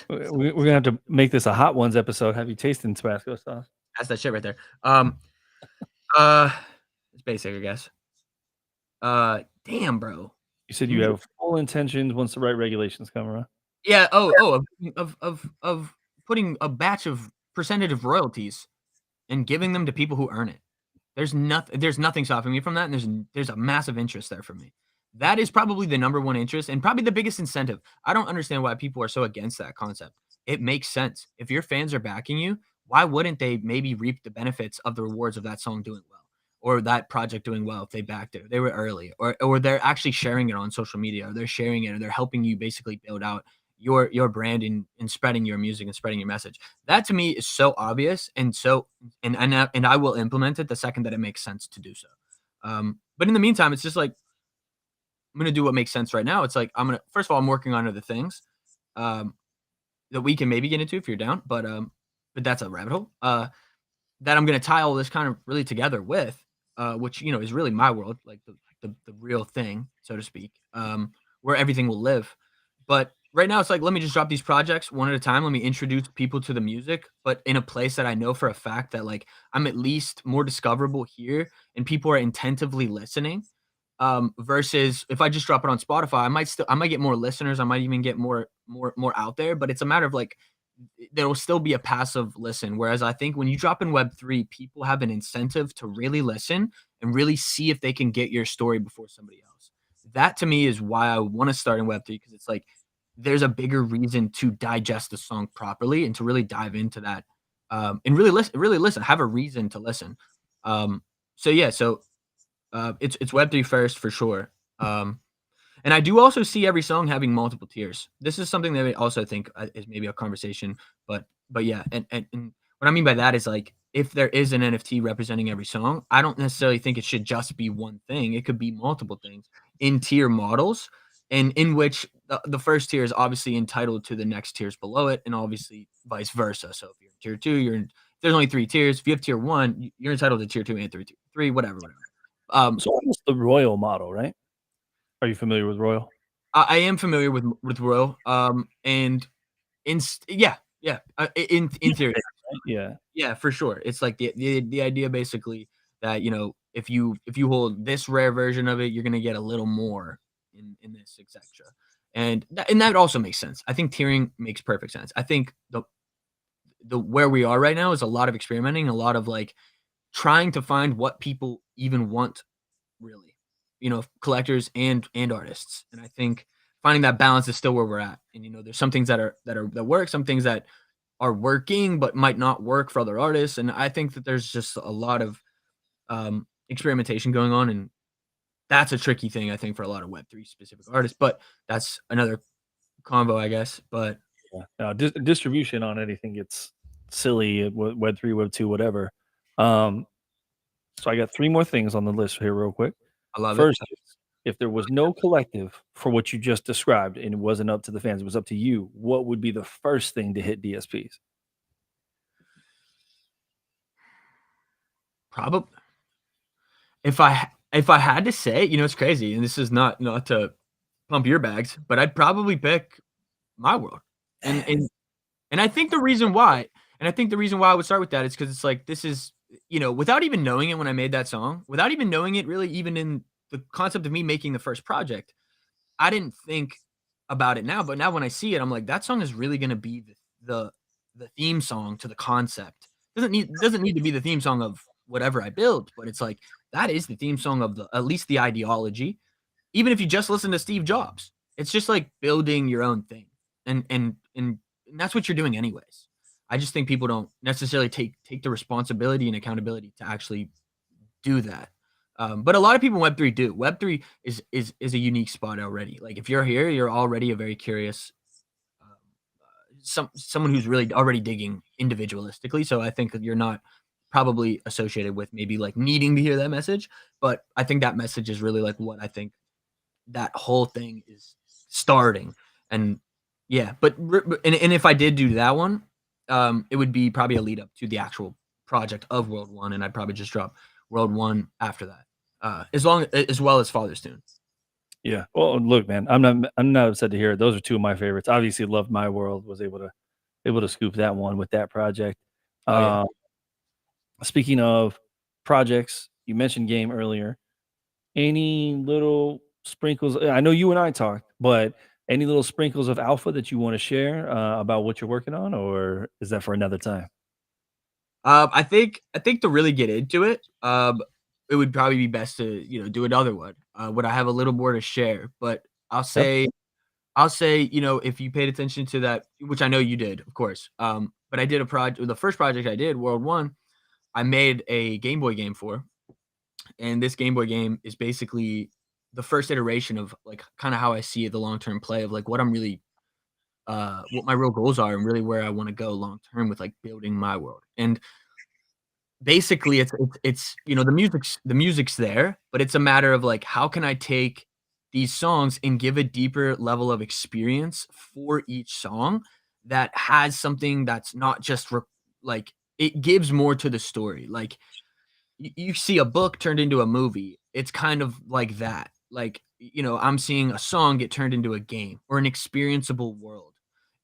We're gonna have to make this a hot ones episode. Have you tasted Tabasco sauce?
that's that shit right there. Uh, it's basic, I guess. Damn, bro.
You said you
You
have full intentions once the right regulations come around.
Yeah. Of putting a batch of percentage of royalties and giving them to people who earn it. There's nothing stopping me from that, and there's a massive interest there for me. That is probably the number one interest and probably the biggest incentive. I don't understand why people are so against that concept. It makes sense. If your fans are backing you, why wouldn't they maybe reap the benefits of the rewards of that song doing well or that project doing well if they backed it, or they were early, or they're actually sharing it on social media, or they're sharing it, or they're helping you basically build out your brand and spreading your music and spreading your message. That to me is so obvious and so and I will implement it the second that it makes sense to do so. But in the meantime, it's just like I'm gonna do what makes sense right now. It's like first of all, I'm working on other things um, that we can maybe get into if you're down, but that's a rabbit hole. that I'm going to tie all this kind of really together with, which is really my world, like the real thing, so to speak, where everything will live. But right now, it's like, let me just drop these projects one at a time. Let me introduce people to the music, but in a place that I know for a fact that like I'm at least more discoverable here, and people are intentively listening. Versus if I just drop it on Spotify, I might get more listeners. I might even get more out there. But it's a matter of like there will still be a passive listen. Whereas I think when you drop in Web3, people have an incentive to really listen and really see if they can get your story before somebody else. That to me is why I want to start in Web3, because it's like there's a bigger reason to digest the song properly and to really dive into that, and really listen, have a reason to listen. So yeah, so it's Web3 first for sure. And I do also see every song having multiple tiers. This is something that I also think is maybe a conversation, but yeah, and what I mean by that is like if there is an NFT representing every song, I don't necessarily think it should just be one thing. It could be multiple things in tier models, and in which the first tier is obviously entitled to the next tiers below it, and obviously vice versa. So if you're in tier two, there's only 3 tiers. If you have tier one, you're entitled to tier two and three, whatever.
So almost the Royal model, right? Are you familiar with Royal?
I am familiar with Royal, and in theory,
Yeah.
yeah, for sure. It's like the idea basically that if you hold this rare version of it, you're gonna get a little more in this, etc. And that also makes sense. I think tiering makes perfect sense. I think the where we are right now is a lot of experimenting, a lot of like trying to find what people even want, really, collectors and artists. And I think finding that balance is still where we're at. And there's some things that work, some things that are working but might not work for other artists. And I think that there's just a lot of experimentation going on, and that's a tricky thing I think for a lot of Web3 specific artists. But that's another convo, I guess. But
Distribution on anything gets silly at Web3, Web2, whatever. So I got 3 more things on the list here real quick.
I love
First,
it.
if there was no collective for what you just described and it wasn't up to the fans, it was up to you, what would be the first thing to hit DSPs?
Probably, if I had to say, it's crazy, and this is not to pump your bags, but I'd probably pick My World. And I think the reason why, I would start with that is because it's like this is, without even knowing it when I made that song, without even knowing it really, even in the concept of me making the first project, I didn't think about it now. But now when I see it, I'm like, that song is really gonna be the theme song to the concept. Doesn't need to be the theme song of whatever I build, but it's like that is the theme song of at least the ideology. Even if you just listen to Steve Jobs, it's just like building your own thing, and that's what you're doing anyways. I just think people don't necessarily take the responsibility and accountability to actually do that. But a lot of people in Web3 do. Web3 is a unique spot already. Like if you're here, you're already a very curious, someone who's really already digging individualistically. So I think that you're not probably associated with maybe like needing to hear that message, but I think that message is really like what I think that whole thing is starting. And yeah, but and if I did do that one, it would be probably a lead up to the actual project of World One, and I'd probably just drop World One after that, as well as Father's Tune.
Yeah. Well, look, man, I'm not upset to hear it. Those are 2 of my favorites. Obviously, loved My World. Was able to scoop that one with that project.
Oh yeah.
Speaking of projects, you mentioned game earlier. Any little sprinkles? I know you and I talked, but any little sprinkles of alpha that you want to share about what you're working on, or is that for another time?
I think to really get into it, it would probably be best to do another one. Would I have a little more to share? But I'll
Yep.
say I'll say, if you paid attention to that, which I know you did, of course. But I did a project. The first project I did, World One, I made a Game Boy game for, and this Game Boy game is basically the first iteration of like kind of how I see the long term play of like what my real goals are and really where I want to go long term with like building my world. And basically, it's the music's there, but it's a matter of like how can I take these songs and give a deeper level of experience for each song that has something that's not just like it gives more to the story. Like you see a book turned into a movie. It's kind of like that. Like, I'm seeing a song get turned into a game or an experienceable world.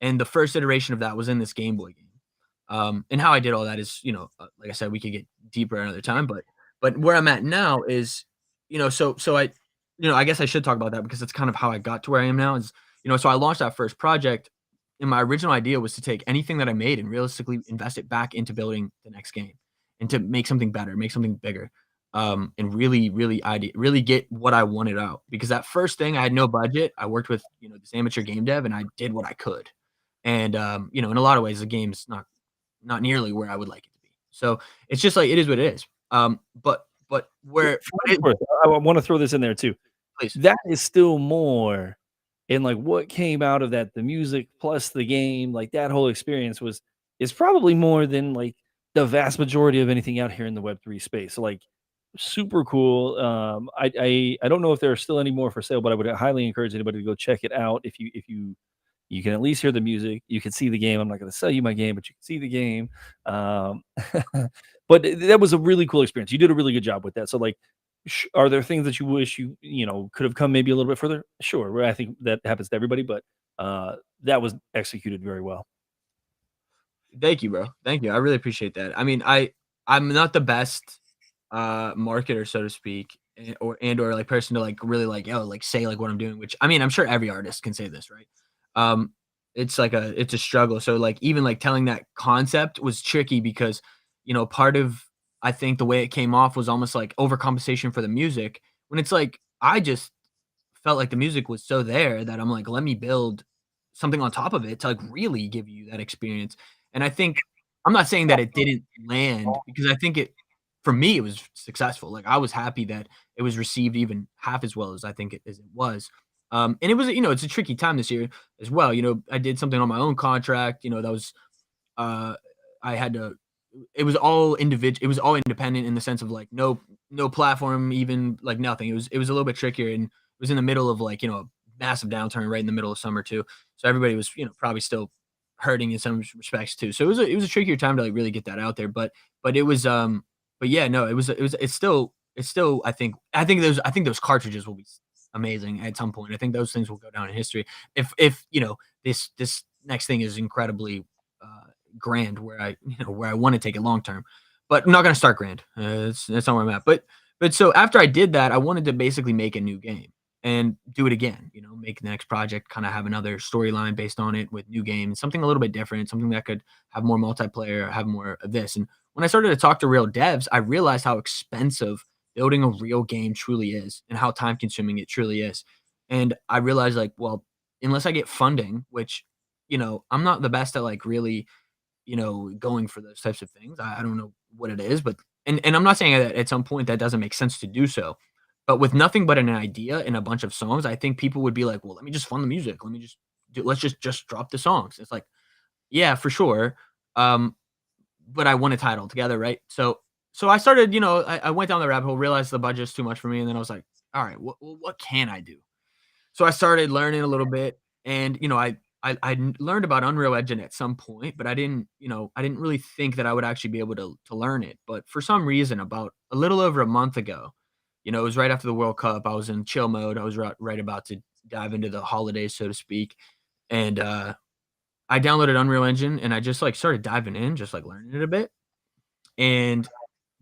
And the first iteration of that was in this Game Boy game. And how I did all that is, like I said, we could get deeper another time, but where I'm at now is, so I guess I should talk about that because that's kind of how I got to where I am now is, so I launched that first project and my original idea was to take anything that I made and realistically invest it back into building the next game and to make something better, make something bigger, and really get what I wanted out. Because that first thing, I had no budget. I worked with this amateur game dev, and I did what I could. And in a lot of ways, the game's not nearly where I would like it to be. So it's just like it is what it is. But where
For what it's worth, I want to throw this in there too.
please,
That is still more and like what came out of that, the music plus the game, like that whole experience is probably more than like the vast majority of anything out here in the Web3 space. So like super cool. I don't know if there are still any more for sale, but I would highly encourage anybody to go check it out. If you can at least hear the music, you can see the game. I'm not going to sell you my game, but you can see the game. Um, but that was a really cool experience. You did a really good job with that. So like are there things that you wish you could have come maybe a little bit further? Sure, I think that happens to everybody, but that was executed very well.
thank you, bro. Thank you. I really appreciate that. I mean, I'm not the best marketer, so to speak, or like person to like really like like say like what I'm doing. Which I mean, I'm sure every artist can say this, right? Um, it's a struggle. So like even like telling that concept was tricky because part of I think the way it came off was almost like overcompensation for the music when it's like I just felt like the music was so there that I'm like, let me build something on top of it to like really give you that experience. And I think I'm not saying that it didn't land because I think it for me it was successful. Like I was happy that it was received even half as well as I think as it was. And it was it's a tricky time this year as well. I did something on my own contract. That was uh I had to it was all individual it was all independent in the sense of like no platform even like nothing it was a little bit trickier and it was in the middle of like a massive downturn right in the middle of summer too so everybody was probably still hurting in some respects too so it was a trickier time to like really get that out there but it was but yeah no it's still I think those cartridges will be amazing at some point I think those things will go down in history if this next thing is incredibly uh grand where I want to take it long term. But I'm not gonna start grand. That's not where I'm at. But so after I did that, I wanted to basically make a new game and do it again. Make the next project, kind of have another storyline based on it with new games, something a little bit different, something that could have more multiplayer, have more of this. And when I started to talk to real devs, I realized how expensive building a real game truly is and how time consuming it truly is. And I realized like, well, unless I get funding, which I'm not the best at like really going for those types of things. I don't know what it is, but and I'm not saying that at some point that doesn't make sense to do so. But with nothing but an idea and a bunch of songs, I think people would be like, "Well, let me just fund the music. Let me let's just drop the songs." It's like, yeah, for sure. Um, but I want to tie it all together, right? So I started, I went down the rabbit hole, realized the budget's too much for me, and then I was like, all right, what can I do? So I started learning a little bit, and I learned about Unreal Engine at some point, but I didn't really think that I would actually be able to learn it. But for some reason, about a little over a month ago, it was right after the World Cup. I was in chill mode. I was right about to dive into the holidays, so to speak, and I downloaded Unreal Engine and I just like started diving in, just like learning it a bit. And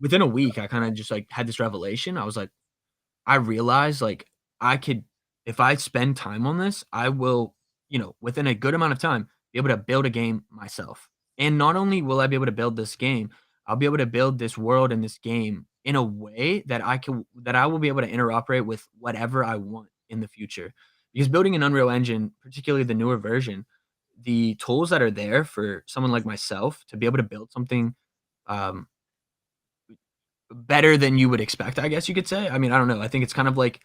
within a week, I kind of just like had this revelation. I was like, I realized like I could, if I spend time on this, I will, within a good amount of time, be able to build a game myself. And not only will I be able to build this game, I'll be able to build this world in this game in a way that I will be able to interoperate with whatever I want in the future. Because building an Unreal Engine, particularly the newer version, the tools that are there for someone like myself to be able to build something um, better than you would expect, I guess you could say. I mean, I don't know. I think it's kind of like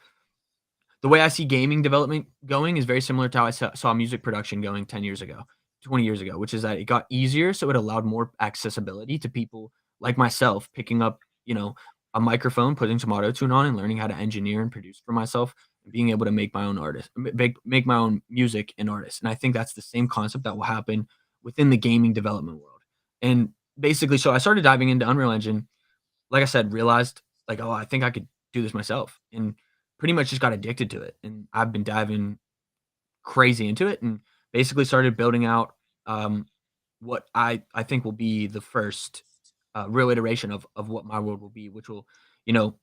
the way I see gaming development going is very similar to how I saw music production going 10 years ago, 20 years ago, which is that it got easier. So it allowed more accessibility to people like myself, picking up, a microphone, putting some auto tune on and learning how to engineer and produce for myself and being able to make my own make my own music and artist. And I think that's the same concept that will happen within the gaming development world. And basically, so I started diving into Unreal Engine. Like I said, realized like, oh, I think I could do this myself, and pretty much just got addicted to it. And I've been diving crazy into it, and basically started building out what I think will be the first real iteration of what my world will be, which will,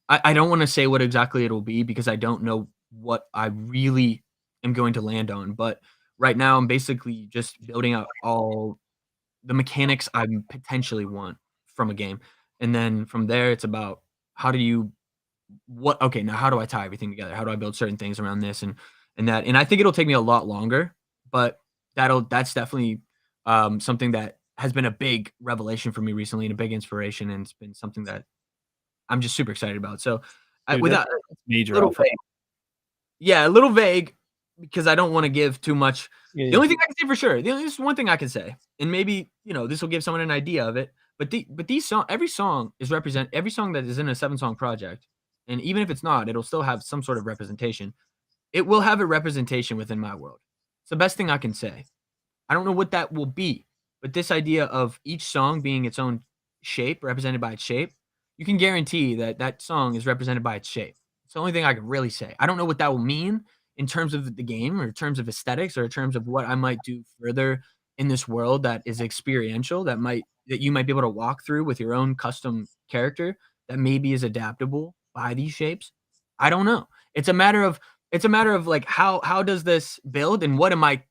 I don't want to say what exactly it will be because I don't know what I really am going to land on. But right now, I'm basically just building out all the mechanics I potentially want from a game, and then from there, it's about how do you what okay, now how do I tie everything together? How do I build certain things around this and that? And I think it'll take me a lot longer, but that's definitely something that has been a big revelation for me recently and a big inspiration, and it's been something that I'm just super excited about. So,
Dude,
without
that's
a
major
little
alpha.
vague, yeah, a little vague because I don't want to give too much.
Yeah,
The
yeah.
only thing I can say for sure, there's one thing I can say, and maybe this will give someone an idea of it. But these every song every song that is in a 7 song project, and even if it's not, it'll still have some sort of representation. It will have a representation within my world. It's the best thing I can say. I don't know what that will be, but this idea of each song being its own shape, represented by its shape, you can guarantee that that song is represented by its shape. It's the only thing I can really say. I don't know what that will mean in terms of the game or in terms of aesthetics or in terms of what I might do further in this world that is experiential that you might be able to walk through with your own custom character that maybe is adaptable by these shapes. I don't know. It's a matter of like how does this build and what am I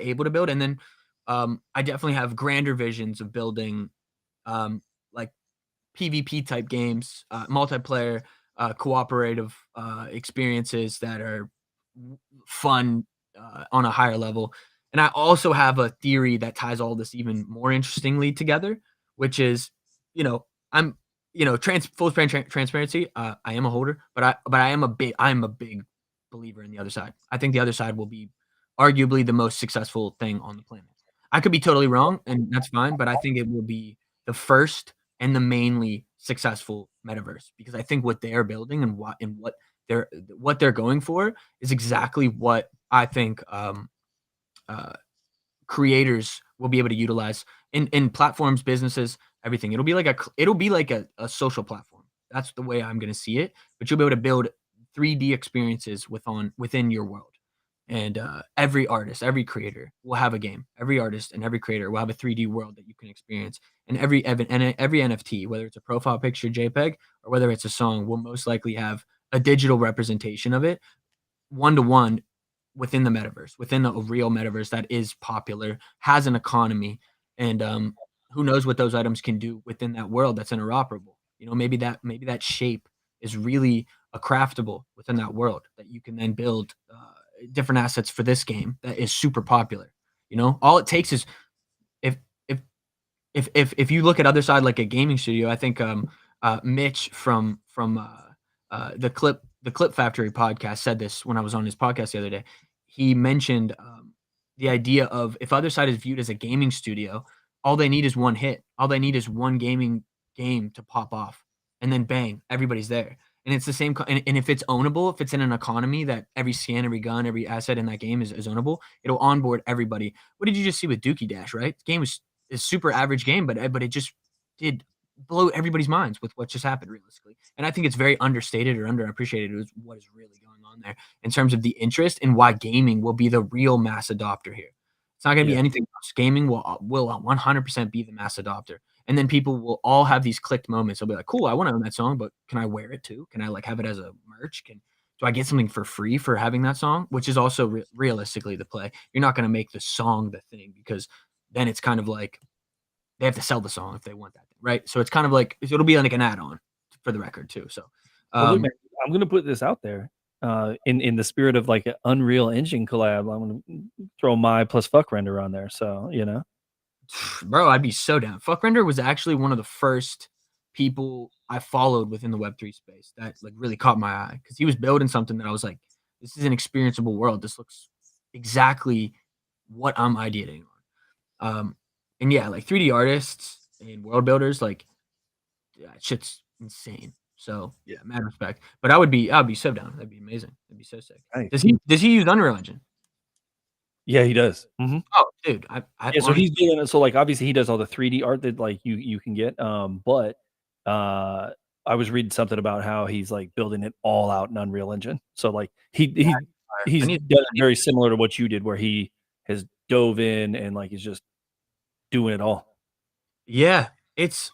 able to build, and then I definitely have grander visions of building like PvP type games, multiplayer, cooperative experiences that are fun on a higher level. And I also have a theory that ties all this even more interestingly together, which is, I'm, transparency. I am a holder, but I am a big believer in the other side. I think the other side will be arguably the most successful thing on the planet. I could be totally wrong, and that's fine, but I think it will be the first and the mainly successful metaverse because I think what they are building and what they're going for is exactly what I think uh, creators will be able to utilize in platforms, businesses, everything. It'll be like a social platform. That's the way I'm going to see it. But you'll be able to build 3D experiences within your world. And every artist, every creator will have a game. Every artist and every creator will have a 3D world that you can experience. And every NFT, whether it's a profile picture JPEG or whether it's a song, will most likely have a digital representation of it, one to one within the metaverse, within a real metaverse that is popular, has an economy, and who knows what those items can do within that world that's interoperable. Maybe that shape is really a craftable within that world that you can then build different assets for this game that is super popular. All it takes is if if if you look at other side like a gaming studio, I think Mitch from the Clip Factory podcast said this when I was on his podcast the other day. He mentioned the idea of if other side is viewed as a gaming studio, all they need is one hit. All they need is one gaming game to pop off, and then bang, everybody's there. And it's the same. And if it's ownable, if it's in an economy that every scan, every gun, every asset in that game is ownable, it'll onboard everybody. What did you just see with Dookie Dash? Right, the game was a super average game, but it just did blow everybody's minds with what just happened realistically. And I think it's very understated or underappreciated is what is really going on there in terms of the interest and why gaming will be the real mass adopter here. It's not going to be
Yeah.
anything else. Gaming will 100% be the mass adopter. And then people will all have these clicked moments. They'll be like, "Cool, I want to own that song, but can I wear it too? Can I like have it as a merch? Do I get something for free for having that song?" Which is also realistically the play. You're not going to make the song the thing because then it's kind of like they have to sell the song if they want that thing, right? So it's kind of like it'll be like an add-on for the record too. So,
Well, look, man, I'm gonna put this out there. In the spirit of like an Unreal Engine collab, I'm gonna throw my plus fuck render on there. So
bro, I'd be so down. Fuck Render was actually one of the first people I followed within the Web3 space that like really caught my eye because he was building something that I was like, this is an experienceable world. This looks exactly what I'm ideating on. And yeah, like 3D artists and world builders, like shit's insane. So yeah, mad respect. But I'd be so down. That'd be amazing. That'd be so sick.
nice.
Does he use Unreal Engine?
Yeah, he does. Mhm.
Oh, dude, I
Yeah, so
honestly,
he's doing it. So like obviously he does all the 3D art that like you can get. But uh I was reading something about how he's like building it all out in Unreal Engine. So like
I
he's
need
done it
I need
very similar to what you did, where he has dove in and like is just doing it all.
Yeah, it's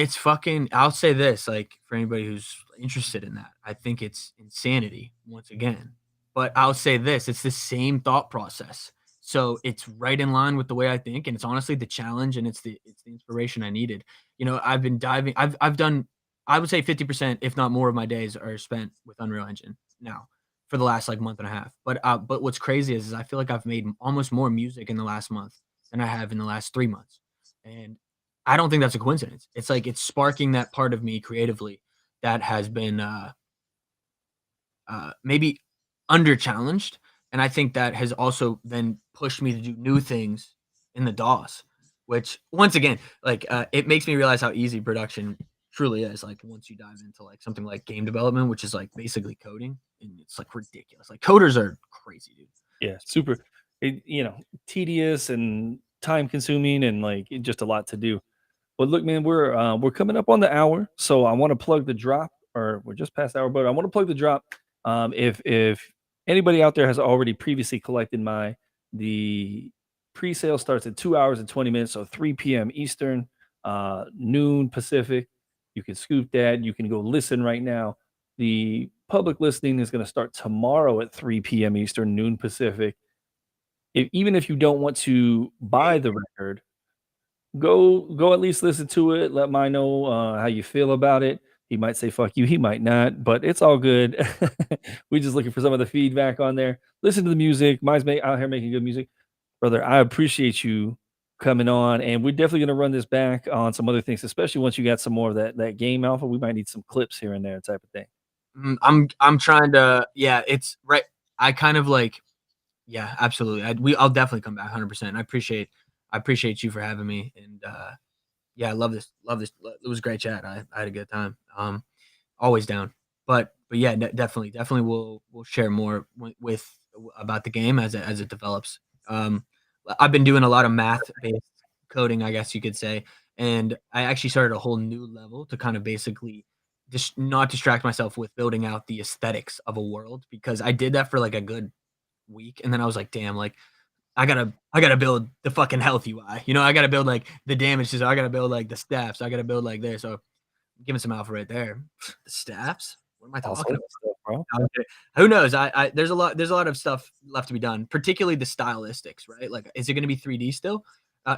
fucking I'll say this, like, for anybody who's interested in that, I think it's insanity once again. But I'll say this, it's the same thought process. So it's right in line with the way I think, and it's honestly the challenge and it's the inspiration I needed. You know, I've been diving I've done I would say 50%, if not more of my days are spent with Unreal Engine now for the last like month and a half. But what's crazy is I feel like I've made almost more music in the last month than I have in the last 3 months. And I don't think that's a coincidence. It's like it's sparking that part of me creatively that has been maybe under challenged, and I think that has also then pushed me to do new things in the DOS, which once again, like it makes me realize how easy production truly is. Like once you dive into like something like game development, which is like basically coding, and it's like ridiculous. Like coders are crazy, dude.
Yeah, super, tedious and time consuming and like just a lot to do. But look, man, we're coming up on the hour, so I want to plug the drop, or we're just past the hour, but I want to plug the drop. If anybody out there has already previously collected the pre-sale starts at 2 hours and 20 minutes, so 3 p.m. Eastern, noon Pacific. You can scoop that. You can go listen right now. The public listening is going to start tomorrow at 3 p.m. Eastern, noon Pacific. Even if you don't want to buy the record, go at least listen to it. Let mine know how you feel about it. He might say fuck you, he might not, but it's all good. We just looking for some of the feedback on there. Listen to the music. Out here making good music. Brother, I appreciate you coming on, and we're definitely gonna run this back on some other things, especially once you got some more of that game alpha. We might need some clips here and there type of thing.
I'm trying to yeah, it's right. I kind of like yeah, absolutely. I'll definitely come back 100%. I appreciate you for having me and yeah, I love this. Love this. It was a great chat. I had a good time. Always down. But yeah, definitely we'll share more with about the game as it develops. Um, I've been doing a lot of math based coding, I guess you could say, and I actually started a whole new level to kind of basically just not distract myself with building out the aesthetics of a world because I did that for like a good week, and then I was like, damn, like I gotta build the fucking health UI. You know, I gotta build like the damage system. I gotta build like the stats. I gotta build like this. So giving some alpha right there. The stats? What am I talking
Awesome
about?
stuff, bro.
Okay. Who knows? I there's a lot of stuff left to be done, particularly the stylistics, right? Like, is it going to be 3D still?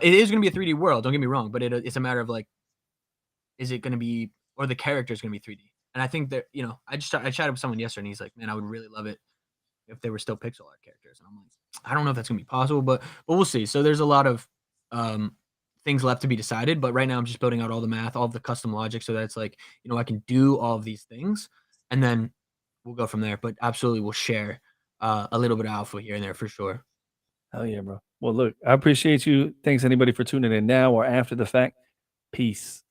It is going to be a 3D world. Don't get me wrong, but it's a matter of like, is it going to be, or the character is going to be 3D? And I think that I chatted with someone yesterday, and he's like, man, I would really love it if they were still pixel art characters. And I'm like, I don't know if that's gonna be possible, but we'll see. So there's a lot of um, things left to be decided. But right now I'm just building out all the math, all of the custom logic, so that it's like I can do all of these things, and then we'll go from there. But absolutely, we'll share a little bit of alpha here and there for sure.
Hell yeah, bro. Well, look, I appreciate you. Thanks anybody for tuning in now or after the fact. Peace.